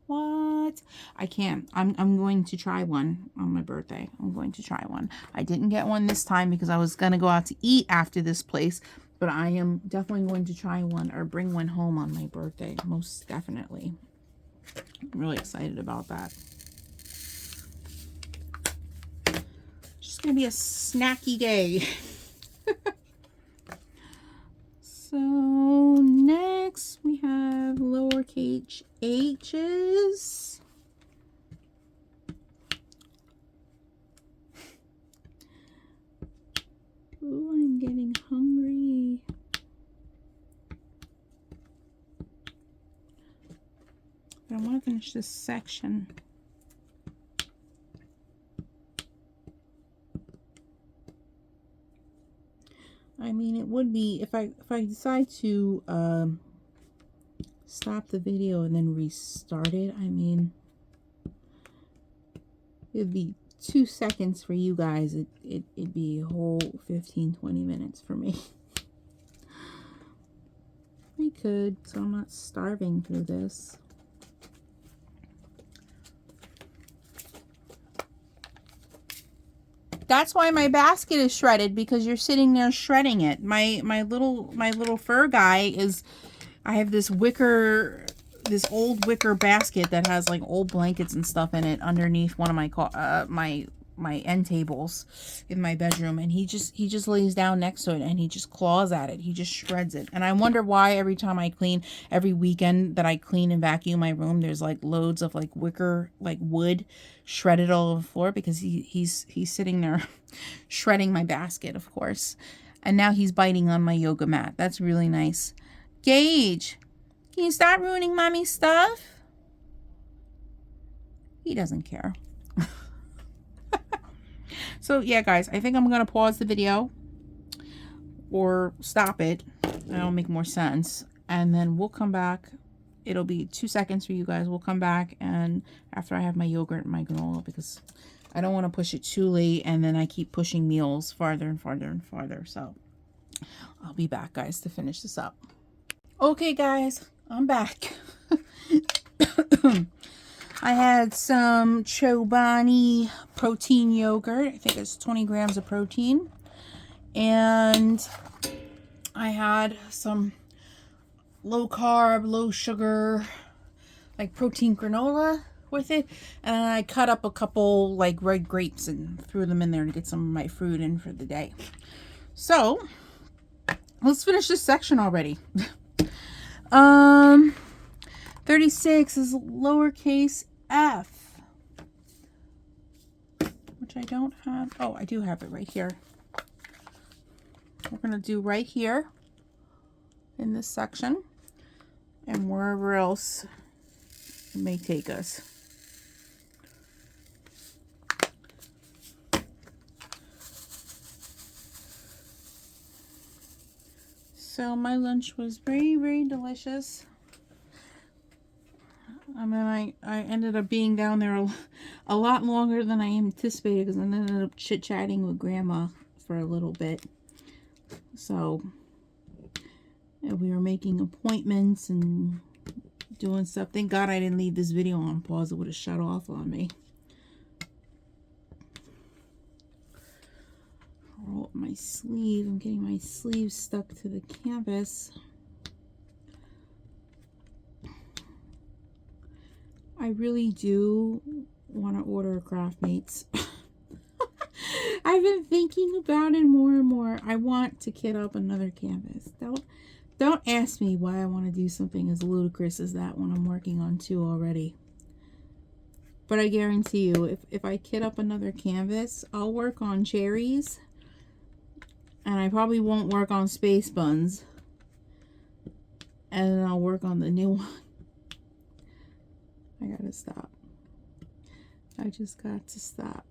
What? I can't. I'm going to try one on my birthday. I'm going to try one. I didn't get one this time because I was going to go out to eat after this place. But I am definitely going to try one or bring one home on my birthday. Most definitely. I'm really excited about that. Just going to be a snacky day. So next we have lowercase h's. Ooh, I'm getting hungry. But I want to finish this section. I mean, it would be if I decide to stop the video and then restart it. I mean, it'd be 2 seconds for you guys. It'd be a whole 15-20 minutes for me. I could, so I'm not starving through this. That's why my basket is shredded, because you're sitting there shredding it. My little fur guy is, I have this old wicker basket that has like old blankets and stuff in it underneath one of my end tables in my bedroom, and he just lays down next to it and he just claws at it. He just shreds it. And I wonder why every time I clean, every weekend that I clean and vacuum my room, there's like loads of like wicker, like wood shredded all over the floor, because he's sitting there shredding my basket, of course. And now he's biting on my yoga mat. That's really nice. Gage, can you stop ruining mommy's stuff? He doesn't care. So yeah, guys, I think I'm going to pause the video or stop it. That'll make more sense. And then we'll come back. It'll be 2 seconds for you guys. We'll come back, and after I have my yogurt and my granola, because I don't want to push it too late and then I keep pushing meals farther and farther and farther. So I'll be back, guys, to finish this up. Okay, guys, I'm back. I had some Chobani protein yogurt. I think it's 20 grams of protein. And I had some low carb, low sugar, like protein granola with it. And I cut up a couple like red grapes and threw them in there to get some of my fruit in for the day. So let's finish this section already. 36 is lowercase f, which I don't have. Oh, I do have it right here. We're going to do right here in this section and wherever else it may take us. So my lunch was very, very delicious. I mean, I ended up being down there a lot longer than I anticipated because I ended up chit-chatting with Grandma for a little bit. So we were making appointments and doing stuff. Thank God I didn't leave this video on pause. It would have shut off on me. Roll up my sleeve. I'm getting my sleeve stuck to the canvas. I really do want to order Craftmates. I've been thinking about it more and more. I want to kit up another canvas. Don't ask me why I want to do something as ludicrous as that when I'm working on 2 already. But I guarantee you, if I kit up another canvas, I'll work on Cherries. And I probably won't work on Space Buns. And then I'll work on the new one. I gotta stop. I just got to stop.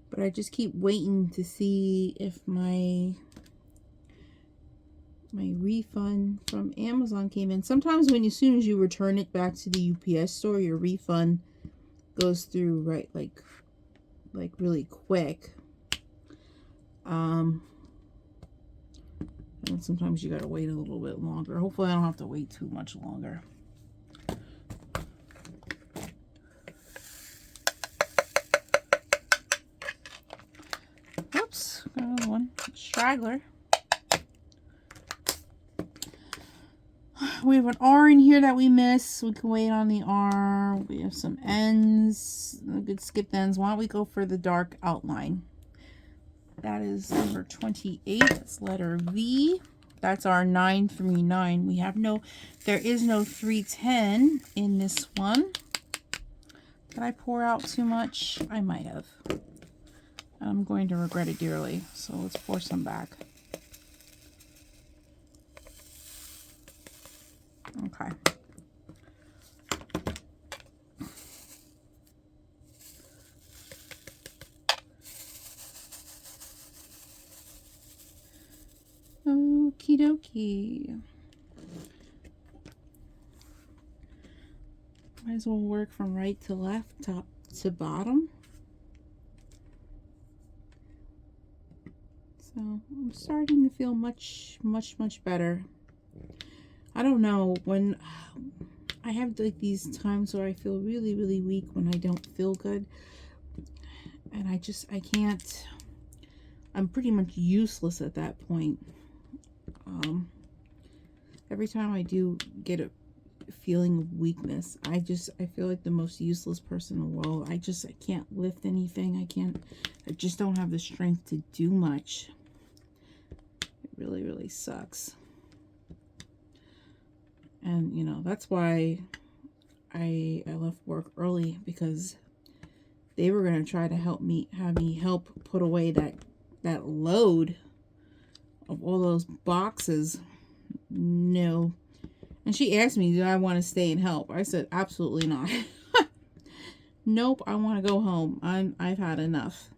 But I just keep waiting to see if my refund from Amazon came in. Sometimes as soon as you return it back to the UPS store, your refund goes through right like really quick. And sometimes you gotta wait a little bit longer. Hopefully I don't have to wait too much longer. Oops, got another one. Straggler. We have an R in here that we missed. We can wait on the R. We have some ends. A good skip ends. Why don't we go for the dark outline? That is number 28. That's letter V. That's our 939. We have there is no 310 in this one. Did I pour out too much? I might have. I'm going to regret it dearly. So let's pour some back. Okay. Okie dokie. Might as well work from right to left, top to bottom. So I'm starting to feel much better. I don't know, when I have like these times where I feel really weak when I don't feel good. And I can't, I'm pretty much useless at that point. Every time I do get a feeling of weakness, I feel like the most useless person in the world. I can't lift anything. I just don't have the strength to do much. It really sucks. And you know, that's why I left work early, because they were going to try to have me help put away that load of all those boxes. No. And she asked me, did I want to stay and help? I said, absolutely not. Nope, I want to go home. I've had enough.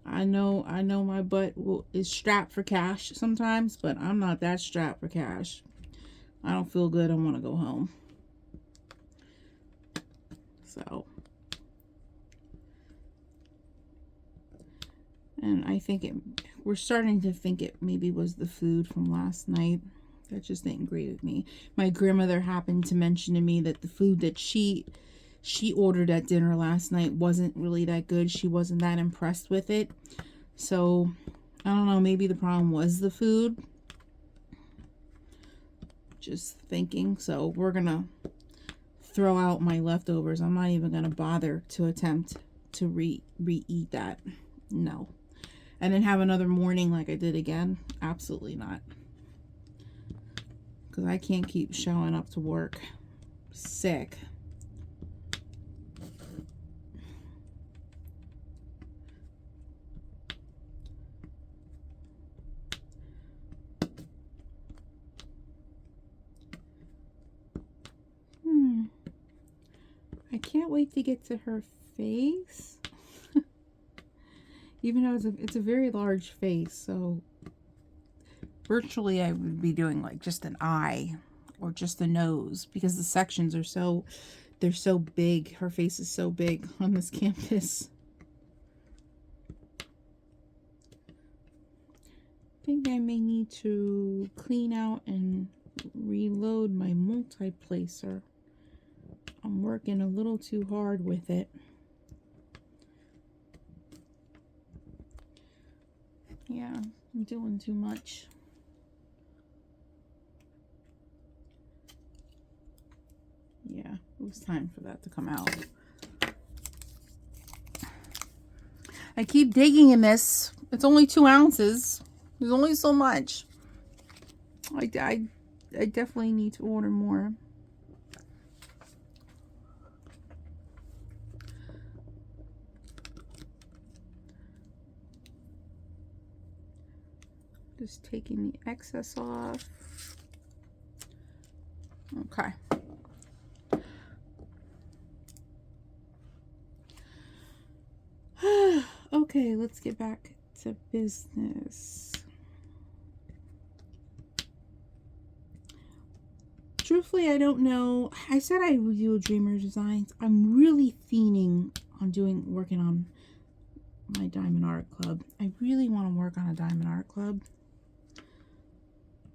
I know my butt is strapped for cash sometimes, but I'm not that strapped for cash. I don't feel good. I want to go home. So, and I think we're starting to think it maybe was the food from last night that just didn't agree with me. My grandmother happened to mention to me that the food that she ordered at dinner last night wasn't really that good. She wasn't that impressed with it. So, I don't know, maybe the problem was the food. Just thinking. So, we're going to throw out my leftovers. I'm not even going to bother to attempt to re-eat that. No. And then have another morning like I did again? Absolutely not. Because I can't keep showing up to work sick. I can't wait to get to her face. Even though it's a very large face, so virtually I would be doing like just an eye or just the nose, because the sections are so, they're so big. Her face is so big on this canvas. I think I may need to clean out and reload my multi-placer. I'm working a little too hard with it. Yeah, I'm doing too much. Yeah, it was time for that to come out. I keep digging in this. It's only 2 ounces. There's only so much. I definitely need to order more. Just taking the excess off. Okay. Okay, let's get back to business. Truthfully, I don't know. I said I would do a Dreamer Designs. I'm really fiending on working on my Diamond Art Club. I really want to work on a Diamond Art Club.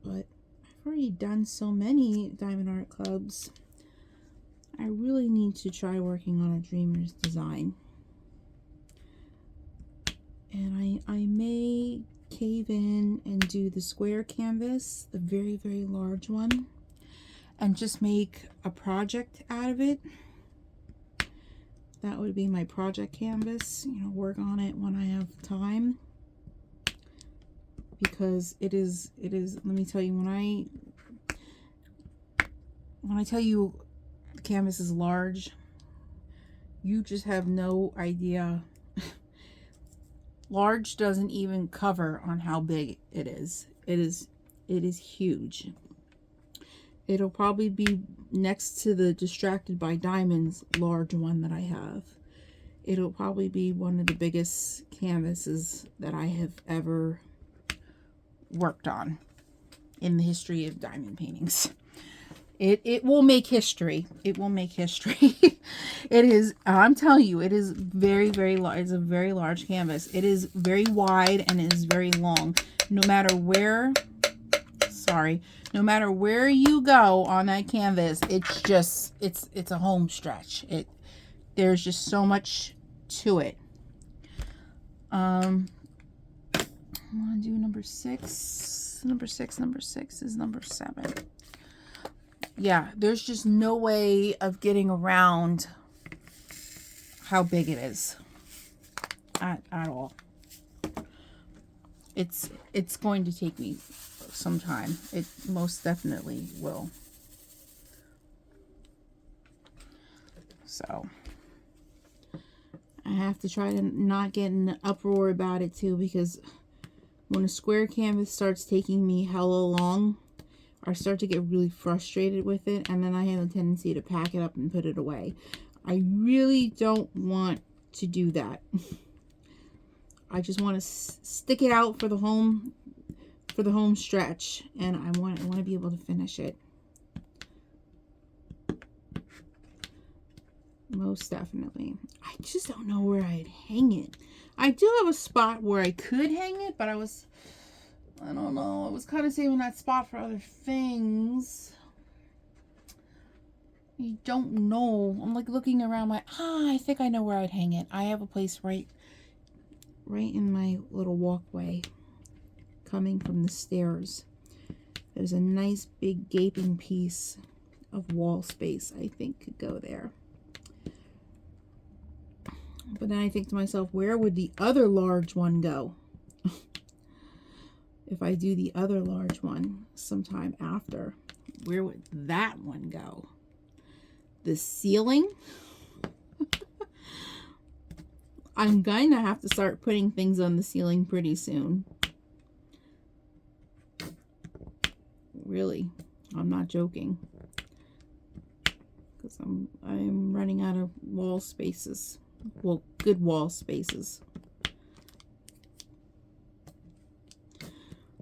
But I've already done so many Diamond Art Clubs. I really need to try working on a Dreamer's Design. And I may cave in and do the square canvas, the very, very large one, and just make a project out of it. That would be my project canvas, you know, work on it when I have time. Because it is, let me tell you, when I tell you the canvas is large, you just have no idea. Large doesn't even cover on how big it is. It is huge. It'll probably be next to the Distracted by Diamonds large one that I have. It'll probably be one of the biggest canvases that I have ever worked on in the history of diamond paintings. It will make history. It will make history. It is, I'm telling you, it is very, very large. It's a very large canvas. It is very wide and it is very long. No matter where, no matter where you go on that canvas, it's just, it's a home stretch. There's just so much to it. I want to do number 6. Number 6 is number 7. Yeah, there's just no way of getting around how big it is at all. It's going to take me some time. It most definitely will. So I have to try to not get in an uproar about it too, because when a square canvas starts taking me hella long, I start to get really frustrated with it, and then I have a tendency to pack it up and put it away. I really don't want to do that. I just want to stick it out for the home stretch, and I want to be able to finish it. Most definitely. I just don't know where I'd hang it. I do have a spot where I could hang it, but I don't know. I was kind of saving that spot for other things. I don't know. I'm like looking around I think I know where I'd hang it. I have a place right in my little walkway coming from the stairs. There's a nice big gaping piece of wall space I think could go there. But then I think to myself, where would the other large one go? If I do the other large one sometime after, where would that one go? The ceiling? I'm going to have to start putting things on the ceiling pretty soon. Really, I'm not joking. Because I'm running out of wall spaces. Well, good wall spaces.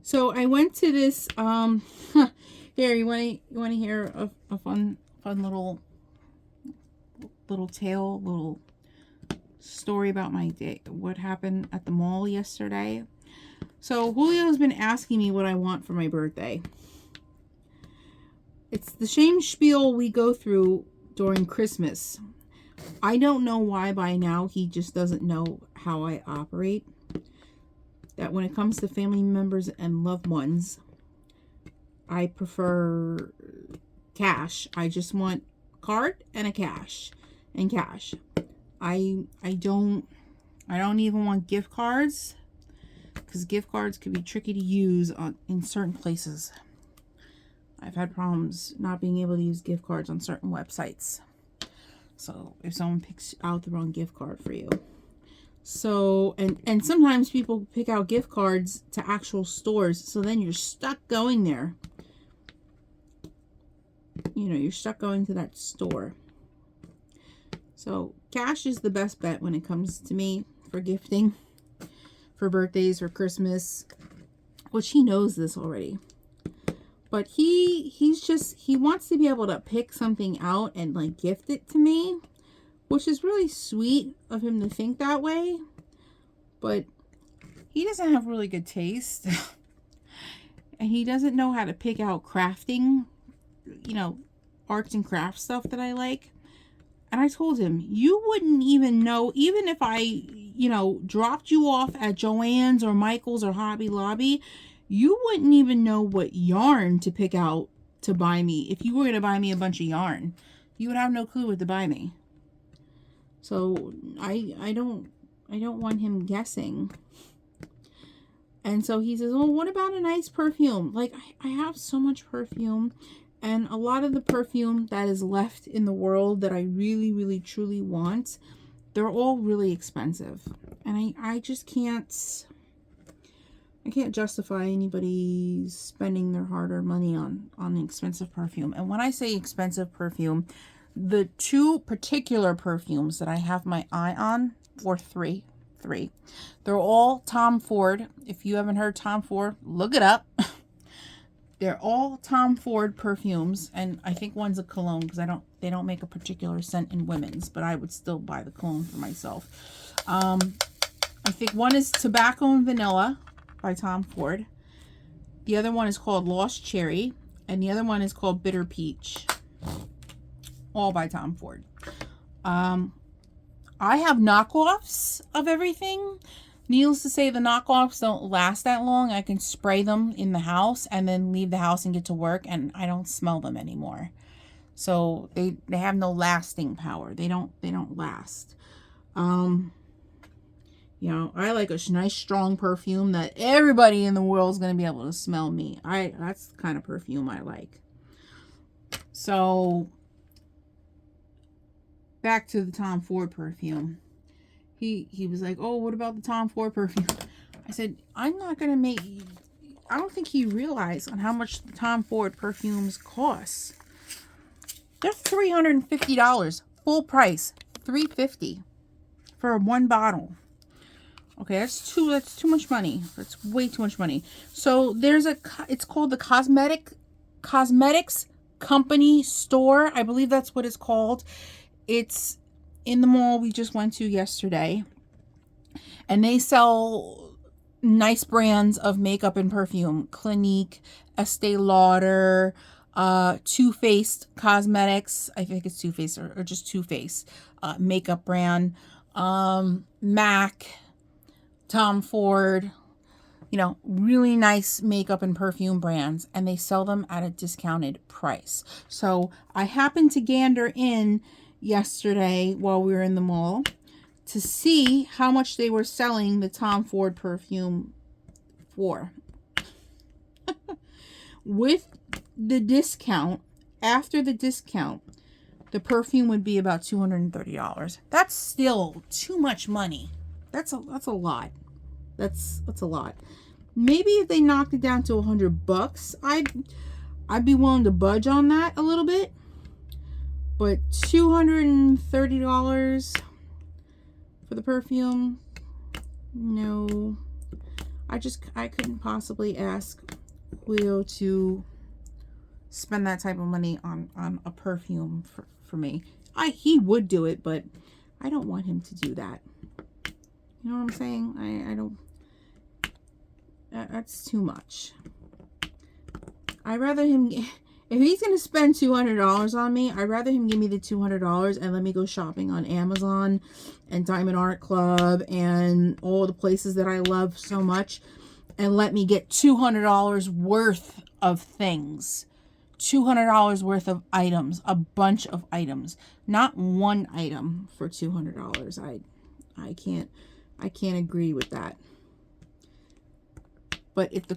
So I went to this, here, you want to hear a fun little tale, little story about my day, what happened at the mall yesterday. So Julio's been asking me what I want for my birthday. It's the same spiel we go through during Christmas. I don't know why by now he just doesn't know how I operate. That when it comes to family members and loved ones, I prefer cash. I just want card and a cash and cash. I don't even want gift cards, because gift cards can be tricky to use in certain places. I've had problems not being able to use gift cards on certain websites. So if someone picks out the wrong gift card for you. So, and sometimes people pick out gift cards to actual stores. So then you're stuck going there. You know, you're stuck going to that store. So cash is the best bet when it comes to me for gifting, for birthdays, for Christmas, which he knows this already. But he wants to be able to pick something out and like gift it to me, which is really sweet of him to think that way. But he doesn't have really good taste. And he doesn't know how to pick out crafting, you know, arts and crafts stuff that I like. And I told him, you wouldn't even know, even if I, you know, dropped you off at Joann's or Michael's or Hobby Lobby, you wouldn't even know what yarn to pick out to buy me. If you were going to buy me a bunch of yarn, you would have no clue what to buy me. So I don't want him guessing. And so he says, well, what about a nice perfume? Like, I have so much perfume. And a lot of the perfume that is left in the world that I really, really, truly want, they're all really expensive. And I just can't... I can't justify anybody spending their hard-earned money on expensive perfume. And when I say expensive perfume, the two particular perfumes that I have my eye on, or three, they're all Tom Ford. If you haven't heard Tom Ford, look it up. They're all Tom Ford perfumes, and I think one's a cologne because they don't make a particular scent in women's, but I would still buy the cologne for myself. I think one is Tobacco and Vanilla by Tom Ford. The other one is called Lost Cherry, and the other one is called Bitter Peach. All by Tom Ford. I have knockoffs of everything. Needless to say, the knockoffs don't last that long. I can spray them in the house and then leave the house and get to work, and I don't smell them anymore. So they have no lasting power. They don't last. You know, I like a nice strong perfume that everybody in the world is going to be able to smell me. That's the kind of perfume I like. So back to the Tom Ford perfume. He was like, oh, what about the Tom Ford perfume? I said, I don't think he realized on how much the Tom Ford perfumes cost. They're $350. Full price. $350 for one bottle. Okay, that's too much money. That's way too much money. So it's called the Cosmetics Company Store. I believe that's what it's called. It's in the mall we just went to yesterday. And they sell nice brands of makeup and perfume. Clinique, Estee Lauder, Too Faced Cosmetics. I think it's Too Faced or just Too Faced makeup brand. MAC, Tom Ford, you know, really nice makeup and perfume brands, and they sell them at a discounted price. So I happened to gander in yesterday while we were in the mall to see how much they were selling the Tom Ford perfume for. With the discount, after the discount, the perfume would be about $230. That's still too much money. That's a lot. That's a lot. Maybe if they knocked it down to $100, I'd be willing to budge on that a little bit. But $230 for the perfume, no. I couldn't possibly ask Julio to spend that type of money on a perfume for me. He would do it, but I don't want him to do that. You know what I'm saying? I don't, that's too much. I'd rather him, if he's going to spend $200 on me, I'd rather him give me the $200 and let me go shopping on Amazon and Diamond Art Club and all the places that I love so much, and let me get $200 worth of things. $200 worth of items, a bunch of items, not one item for $200. I can't agree with that. But if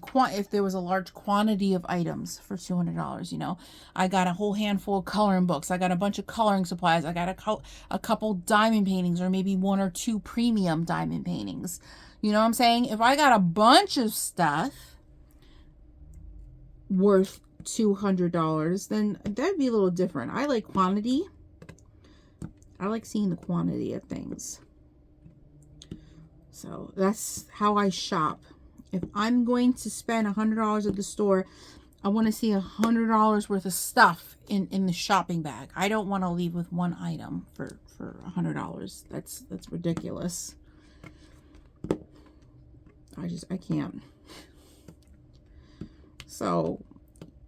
there was a large quantity of items for $200, you know, I got a whole handful of coloring books, I got a bunch of coloring supplies, I got a couple diamond paintings, or maybe 1 or 2 premium diamond paintings. You know what I'm saying? If I got a bunch of stuff worth $200, then that'd be a little different. I like quantity. I like seeing the quantity of things. So that's how I shop. If I'm going to spend $100 at the store, I want to see $100 worth of stuff in the shopping bag. I don't want to leave with one item for $100. That's ridiculous. I can't. So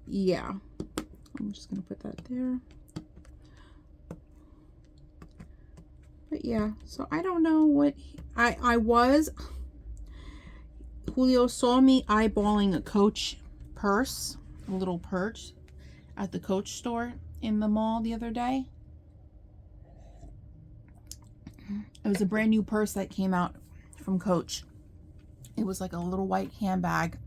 yeah, I'm just gonna put that there. But yeah, so I don't know what Julio saw me eyeballing a Coach purse, a little purse at the Coach store in the mall the other day. It was a brand new purse that came out from Coach. It was like a little white handbag,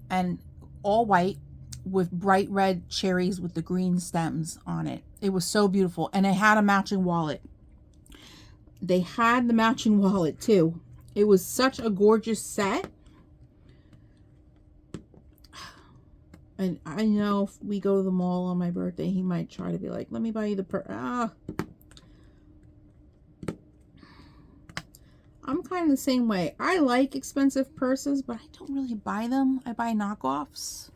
and all white with bright red cherries with the green stems on it. It was so beautiful. And it had a matching wallet. They had the matching wallet too. It was such a gorgeous set. And I know if we go to the mall on my birthday, he might try to be like, let me buy you the purse. I'm kind of the same way. I like expensive purses, but I don't really buy them. I buy knockoffs.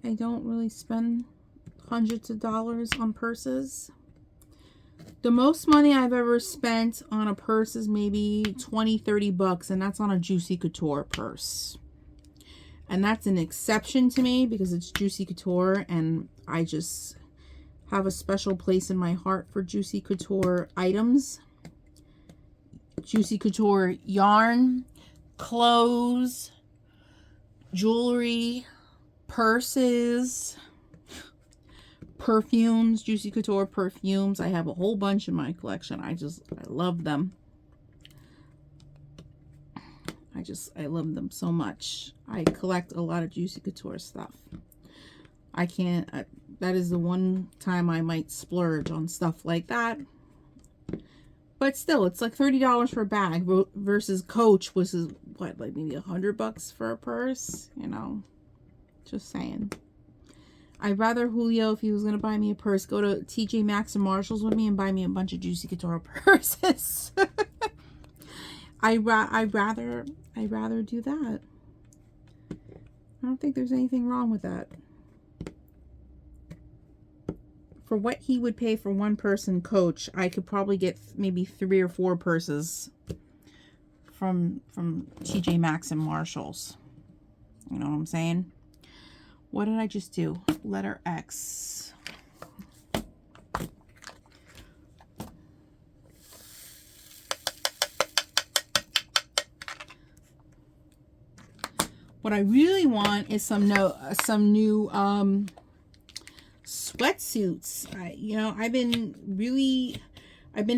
I don't really spend hundreds of dollars on purses. The most money I've ever spent on a purse is maybe 20-30 bucks, and that's on a Juicy Couture purse. And that's an exception to me because it's Juicy Couture, and I just have a special place in my heart for Juicy Couture items. Juicy Couture yarn, clothes, jewelry, purses, perfumes, Juicy Couture perfumes. I have a whole bunch in my collection. I love them. I love them so much. I collect a lot of Juicy Couture stuff. That is the one time I might splurge on stuff like that. But still, it's like $30 for a bag versus Coach, which is what, like maybe $100 for a purse, you know. Just saying. I'd rather Julio, if he was going to buy me a purse, go to TJ Maxx and Marshalls with me and buy me a bunch of Juicy Couture purses. I'd rather do that. I don't think there's anything wrong with that. For what he would pay for one person Coach, I could probably get maybe 3 or 4 purses from TJ Maxx and Marshalls. You know what I'm saying? What did I just do? Letter X. What I really want is some new sweatsuits. You know, I've been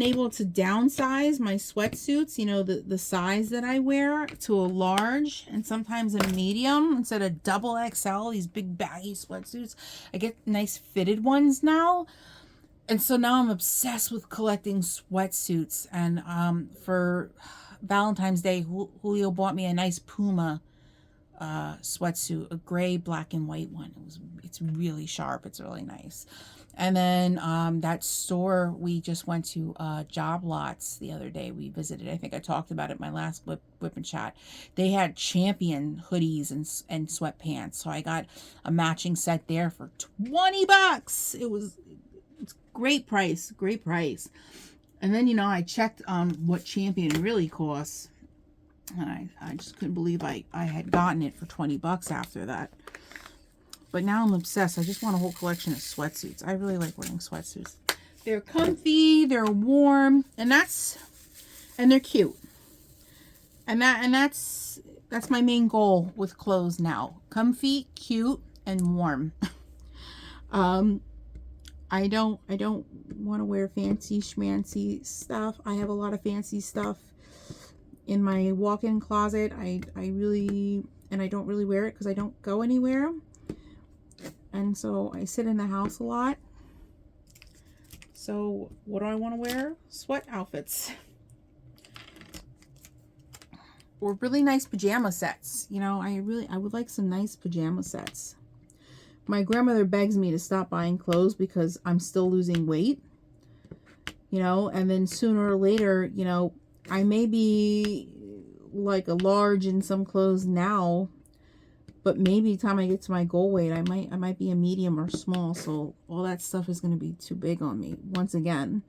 able to downsize my sweatsuits, you know, the size that I wear, to a large and sometimes a medium instead of double XL, these big baggy sweatsuits. I get nice fitted ones now. And so now I'm obsessed with collecting sweatsuits. And for Valentine's Day, Julio bought me a nice Puma sweatsuit, a gray, black, and white one. It's really sharp. It's really nice. And then that store we just went to, Job Lots, the other day we visited. I think I talked about it in my last WIP chat. They had Champion hoodies and sweatpants. So I got a matching set there for 20 bucks. It's great price, great price. And then, you know, I checked on what Champion really costs. And I just couldn't believe I had gotten it for 20 bucks after that. But now I'm obsessed. I just want a whole collection of sweatsuits. I really like wearing sweatsuits. They're comfy, they're warm, and they're cute. And that's my main goal with clothes now. Comfy, cute, and warm. I don't want to wear fancy schmancy stuff. I have a lot of fancy stuff in my walk-in closet. I don't really wear it because I don't go anywhere. And so I sit in the house a lot. So what do I want to wear? Sweat outfits. Or really nice pajama sets. You know, I would like some nice pajama sets. My grandmother begs me to stop buying clothes because I'm still losing weight. You know, and then sooner or later, you know, I may be like a large in some clothes now, but maybe by the time I get to my goal weight, I might be a medium or small. So all that stuff is going to be too big on me once again,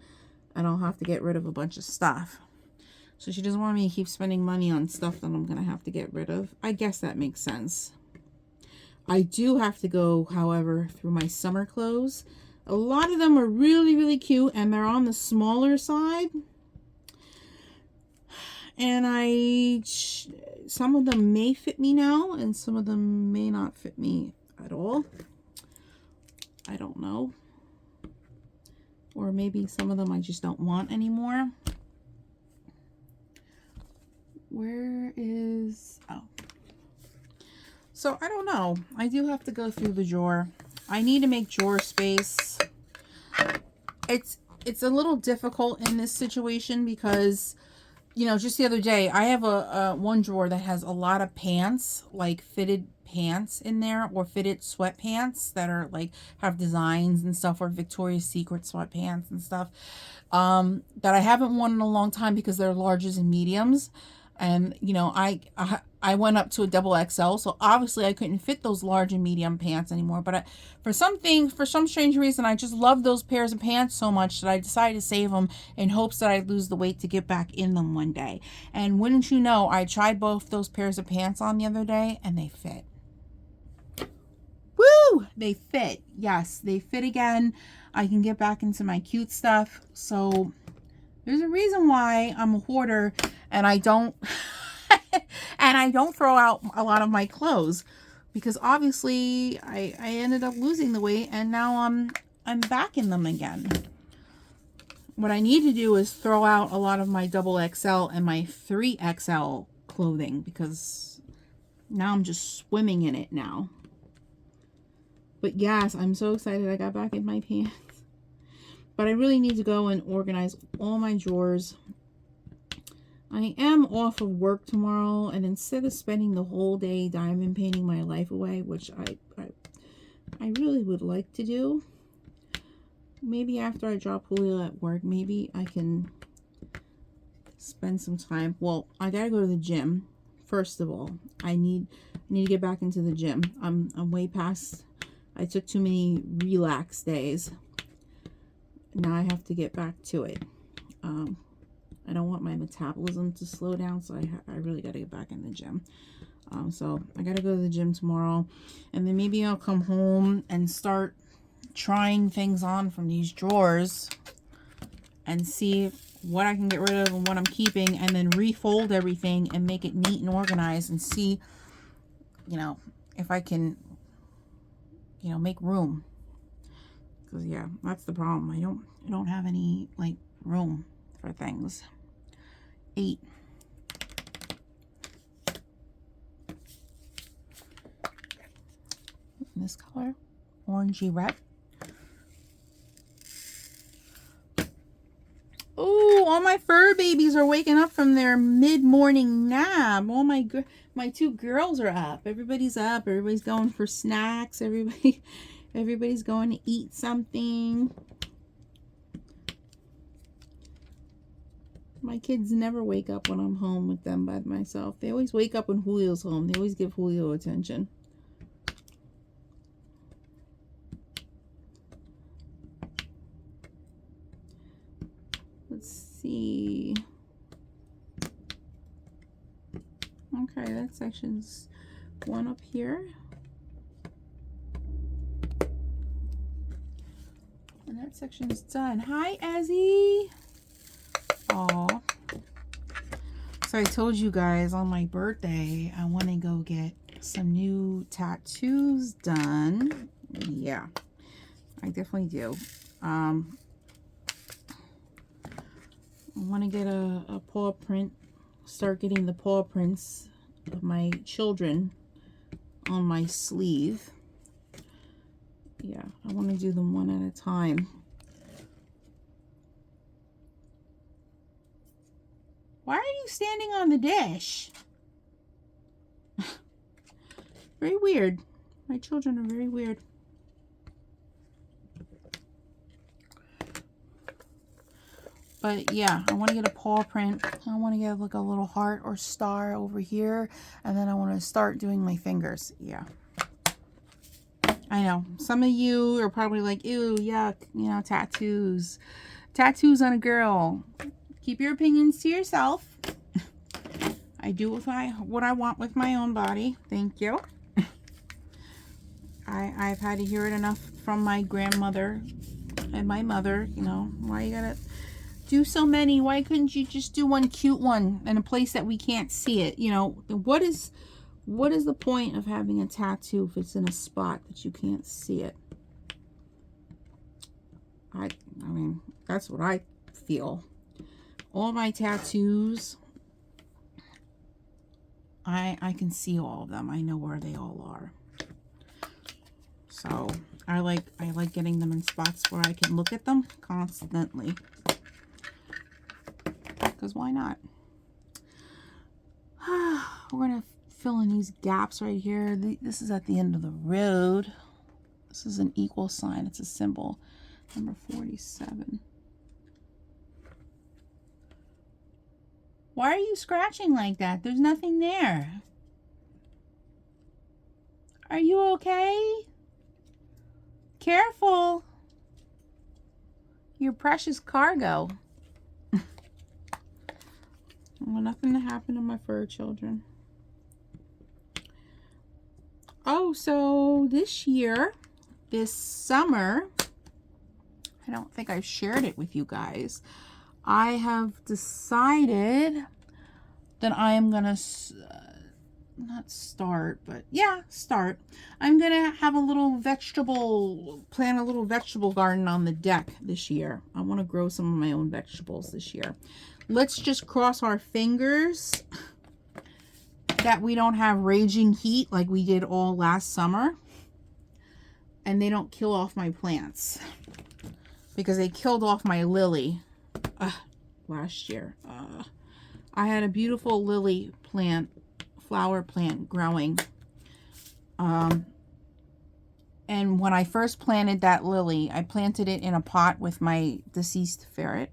and I'll have to get rid of a bunch of stuff. So she doesn't want me to keep spending money on stuff that I'm going to have to get rid of. I guess that makes sense. I do have to go, however, through my summer clothes. A lot of them are really, really cute, and they're on the smaller side. And some of them may fit me now, and some of them may not fit me at all. I don't know. Or maybe some of them I just don't want anymore. Where is... oh. So, I don't know. I do have to go through the drawer. I need to make drawer space. It's a little difficult in this situation because... you know, just the other day, I have a one drawer that has a lot of pants, like fitted pants in there, or fitted sweatpants that are like, have designs and stuff, or Victoria's Secret sweatpants and stuff, that I haven't worn in a long time because they're larges and mediums. And, you know, I went up to a double XL, so obviously I couldn't fit those large and medium pants anymore. But for some strange reason, I just love those pairs of pants so much that I decided to save them in hopes that I'd lose the weight to get back in them one day. And wouldn't you know, I tried both those pairs of pants on the other day, and they fit. Woo! They fit. Yes, they fit again. I can get back into my cute stuff. So there's a reason why I'm a hoarder, and I don't and I don't throw out a lot of my clothes, because obviously I ended up losing the weight, and now I'm back in them again. What I need to do is throw out a lot of my double XL and my 3XL clothing, because now I'm just swimming in it now. But yes, I'm so excited I got back in my pants. But I really need to go and organize all my drawers. I am off of work tomorrow, and instead of spending the whole day diamond painting my life away, which I really would like to do, maybe after I drop Julio at work, maybe I can spend some time. Well, I gotta go to the gym. First of all, I need to get back into the gym. I'm way past. I took too many relax days. Now I have to get back to it. I don't want my metabolism to slow down, so I really got to get back in the gym. So I got to go to the gym tomorrow, and then maybe I'll come home and start trying things on from these drawers and see what I can get rid of and what I'm keeping, and then refold everything and make it neat and organized, and see, you know, if I can, you know, make room. Because yeah, that's the problem. I don't have any like room for things. 8. In this color, orangey red. Ooh, all my my fur babies are waking up from their mid-morning nap. All my two girls are up. Everybody's up. Everybody's going for snacks. Everybody's going to eat something. My kids never wake up when I'm home with them by myself. They always wake up when Julio's home. They always give Julio attention. Let's see. Okay, that section's one up here. And that section's done. Hi, Ezzy. Aw. So I told you guys on my birthday, I want to go get some new tattoos done. Yeah, I definitely do. I want to get a paw print, start getting the paw prints of my children on my sleeve. Yeah, I want to do them one at a time. Why are you standing on the dish? Very weird. My children are very weird. But yeah, I want to get a paw print. I want to get like a little heart or star over here. And then I want to start doing my fingers. Yeah. I know. Some of you are probably like, ew, yuck, you know, tattoos. Tattoos on a girl. Keep your opinions to yourself. I do what I want with my own body. Thank you. I've had to hear it enough from my grandmother and my mother. You know, why you gotta do so many? Why couldn't you just do one cute one in a place that we can't see it? You know, what is the point of having a tattoo if it's in a spot that you can't see it? I mean, that's what I feel. All my tattoos, I can see all of them. I know where they all are. So I like getting them in spots where I can look at them constantly. Because why not? We're gonna fill in these gaps right here. This is at the end of the road. This is an equal sign. It's a symbol. Number 47. Why are you scratching like that? There's nothing there. Are you okay? Careful. Your precious cargo. Well, nothing to happen to my fur children. Oh, so this year, this summer, I don't think I've shared it with you guys. I have decided that I am going to, not start, but yeah, start. I'm going to have a little plant a little vegetable garden on the deck this year. I want to grow some of my own vegetables this year. Let's just cross our fingers that we don't have raging heat like we did all last summer. And they don't kill off my plants. Because they killed off my lily last year. I had a beautiful lily plant, flower plant growing. And when I first planted that lily, I planted it in a pot with my deceased ferret.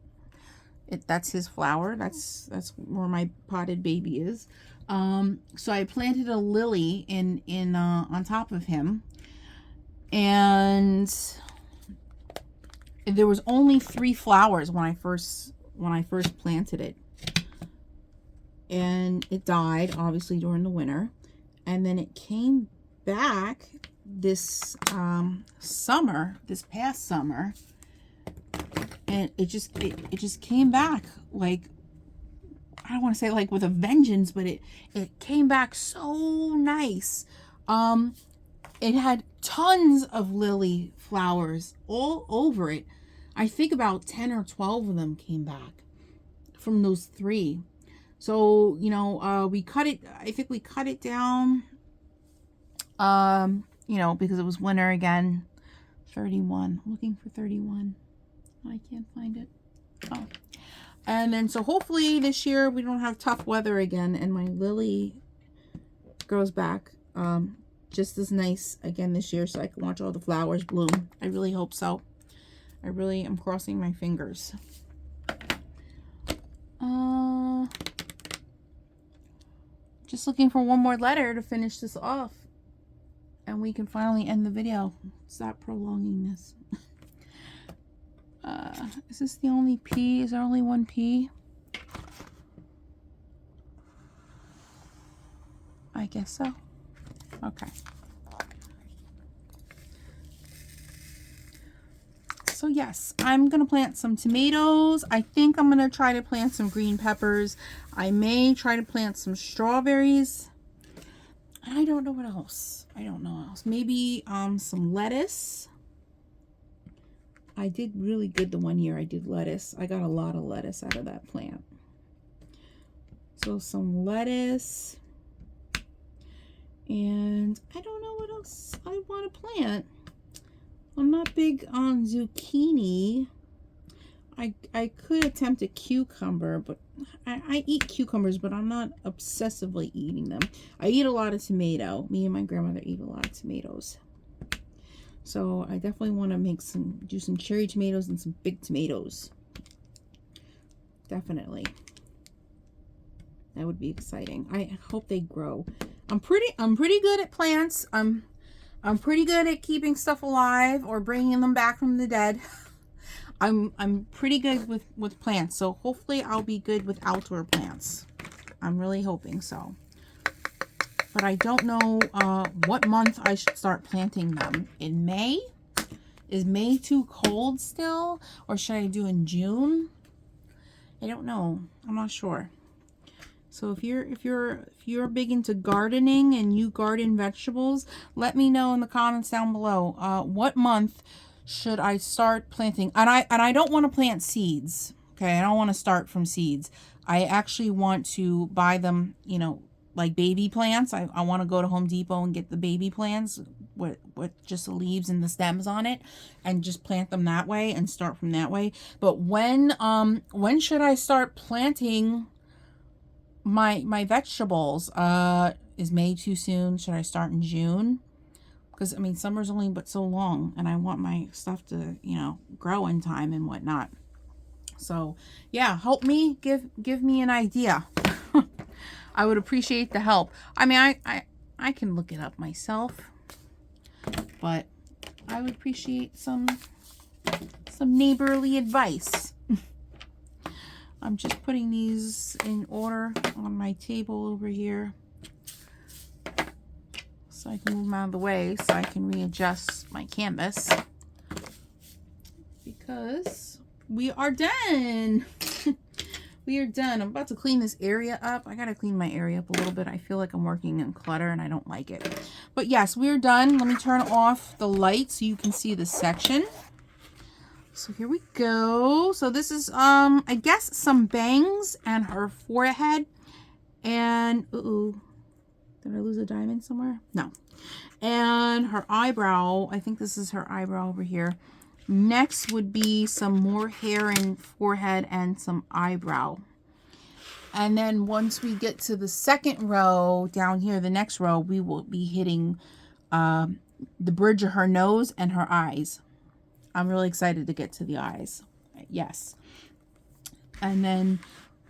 That's his flower. That's where my potted baby is. So I planted a lily on top of him, and there was only 3 flowers when I first planted it, and it died obviously during the winter, and then it came back this past summer. And it just came back like, I don't want to say like with a vengeance, but it came back so nice. It had tons of lily flowers all over it. I think about 10 or 12 of them came back from those 3. So, you know, we cut it, I think we cut it down, you know, because it was winter again. 31, I'm looking for 31. I can't find it. Oh, And then, so hopefully this year we don't have tough weather again, and my lily grows back just as nice again this year, so I can watch all the flowers bloom. I really hope so. I really am crossing my fingers. Just looking for one more letter to finish this off, and we can finally end the video. Stop prolonging this. Is this the only P? Is there only one P? I guess so. Okay. So yes, I'm going to plant some tomatoes. I think I'm going to try to plant some green peppers. I may try to plant some strawberries. I don't know what else. I don't know what else. Maybe some lettuce. I did really good the one year I did lettuce. I got a lot of lettuce out of that plant. So some lettuce. And I don't know what else I want to plant. I'm not big on zucchini. I could attempt a cucumber, but I eat cucumbers, but I'm not obsessively eating them. I eat a lot of tomato. Me and my grandmother eat a lot of tomatoes. So I definitely want to do some cherry tomatoes and some big tomatoes. Definitely. That would be exciting. I hope they grow. I'm pretty good at plants. I'm pretty good at keeping stuff alive or bringing them back from the dead. I'm pretty good with plants, so hopefully I'll be good with outdoor plants. I'm really hoping so. But I don't know what month I should start planting them. In May? Is May too cold still? Or should I do in June? I don't know. I'm not sure. So if you're big into gardening and you garden vegetables, let me know in the comments down below. What month should I start planting? And I don't want to plant seeds. Okay, I don't want to start from seeds. I actually want to buy them, you know, like baby plants. I want to go to Home Depot and get the baby plants with just the leaves and the stems on it, and just plant them that way and start from that way. But when should I start planting my vegetables? Is May too soon? Should I start in June? Because I mean, summer's only but so long, and I want my stuff to, you know, grow in time and whatnot. So yeah, help me, give me an idea. I would appreciate the help. I mean, I can look it up myself, but I would appreciate some neighborly advice. I'm just putting these in order on my table over here, so I can move them out of the way so I can readjust my canvas, because we are done. We are done. I'm about to clean this area up. I gotta clean my area up a little bit. I feel like I'm working in clutter and I don't like it. But yes, we're done. Let me turn off the light so you can see the section. So here we go. So this is I guess some bangs and her forehead. And uh-oh. Did I lose a diamond somewhere? No. And her eyebrow. I think this is her eyebrow over here. Next would be some more hair and forehead and some eyebrow. And then once we get to the second row down here, the next row, we will be hitting the bridge of her nose and her eyes. I'm really excited to get to the eyes. Yes. And then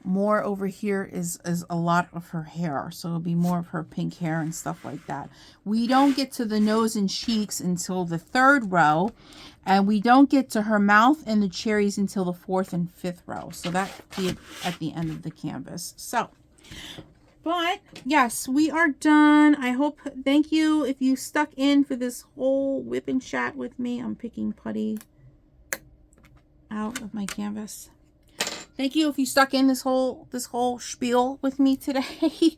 more over here is a lot of her hair. So it'll be more of her pink hair and stuff like that. We don't get to the nose and cheeks until the third row. And we don't get to her mouth and the cherries until the fourth and fifth row. So that'll be at the end of the canvas. So, but yes, we are done. I hope, thank you if you stuck in for this whole WIP and chat with me. I'm picking putty out of my canvas. Thank you if you stuck in this whole spiel with me today.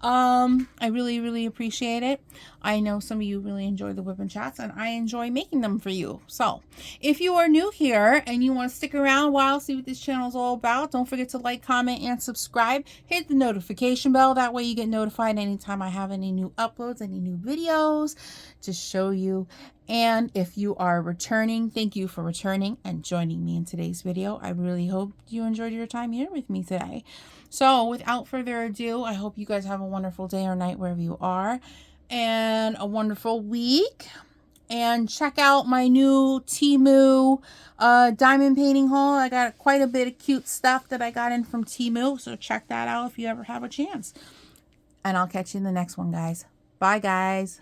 I really appreciate it. I know some of you really enjoy the WIP and chats, and I enjoy making them for you. So if you are new here and you want to stick around a while, see what this channel is all about, don't forget to like, comment, and subscribe. Hit the notification bell. That way you get notified anytime I have any new uploads, any new videos to show you. And if you are returning, thank you for returning and joining me in today's video. I really hope you enjoyed your time here with me today. So without further ado, I hope you guys have a wonderful day or night wherever you are, and a wonderful week. And check out my new Temu diamond painting haul. I got quite a bit of cute stuff that I got in from Temu, so check that out if you ever have a chance. And I'll catch you in the next one, guys. Bye, guys.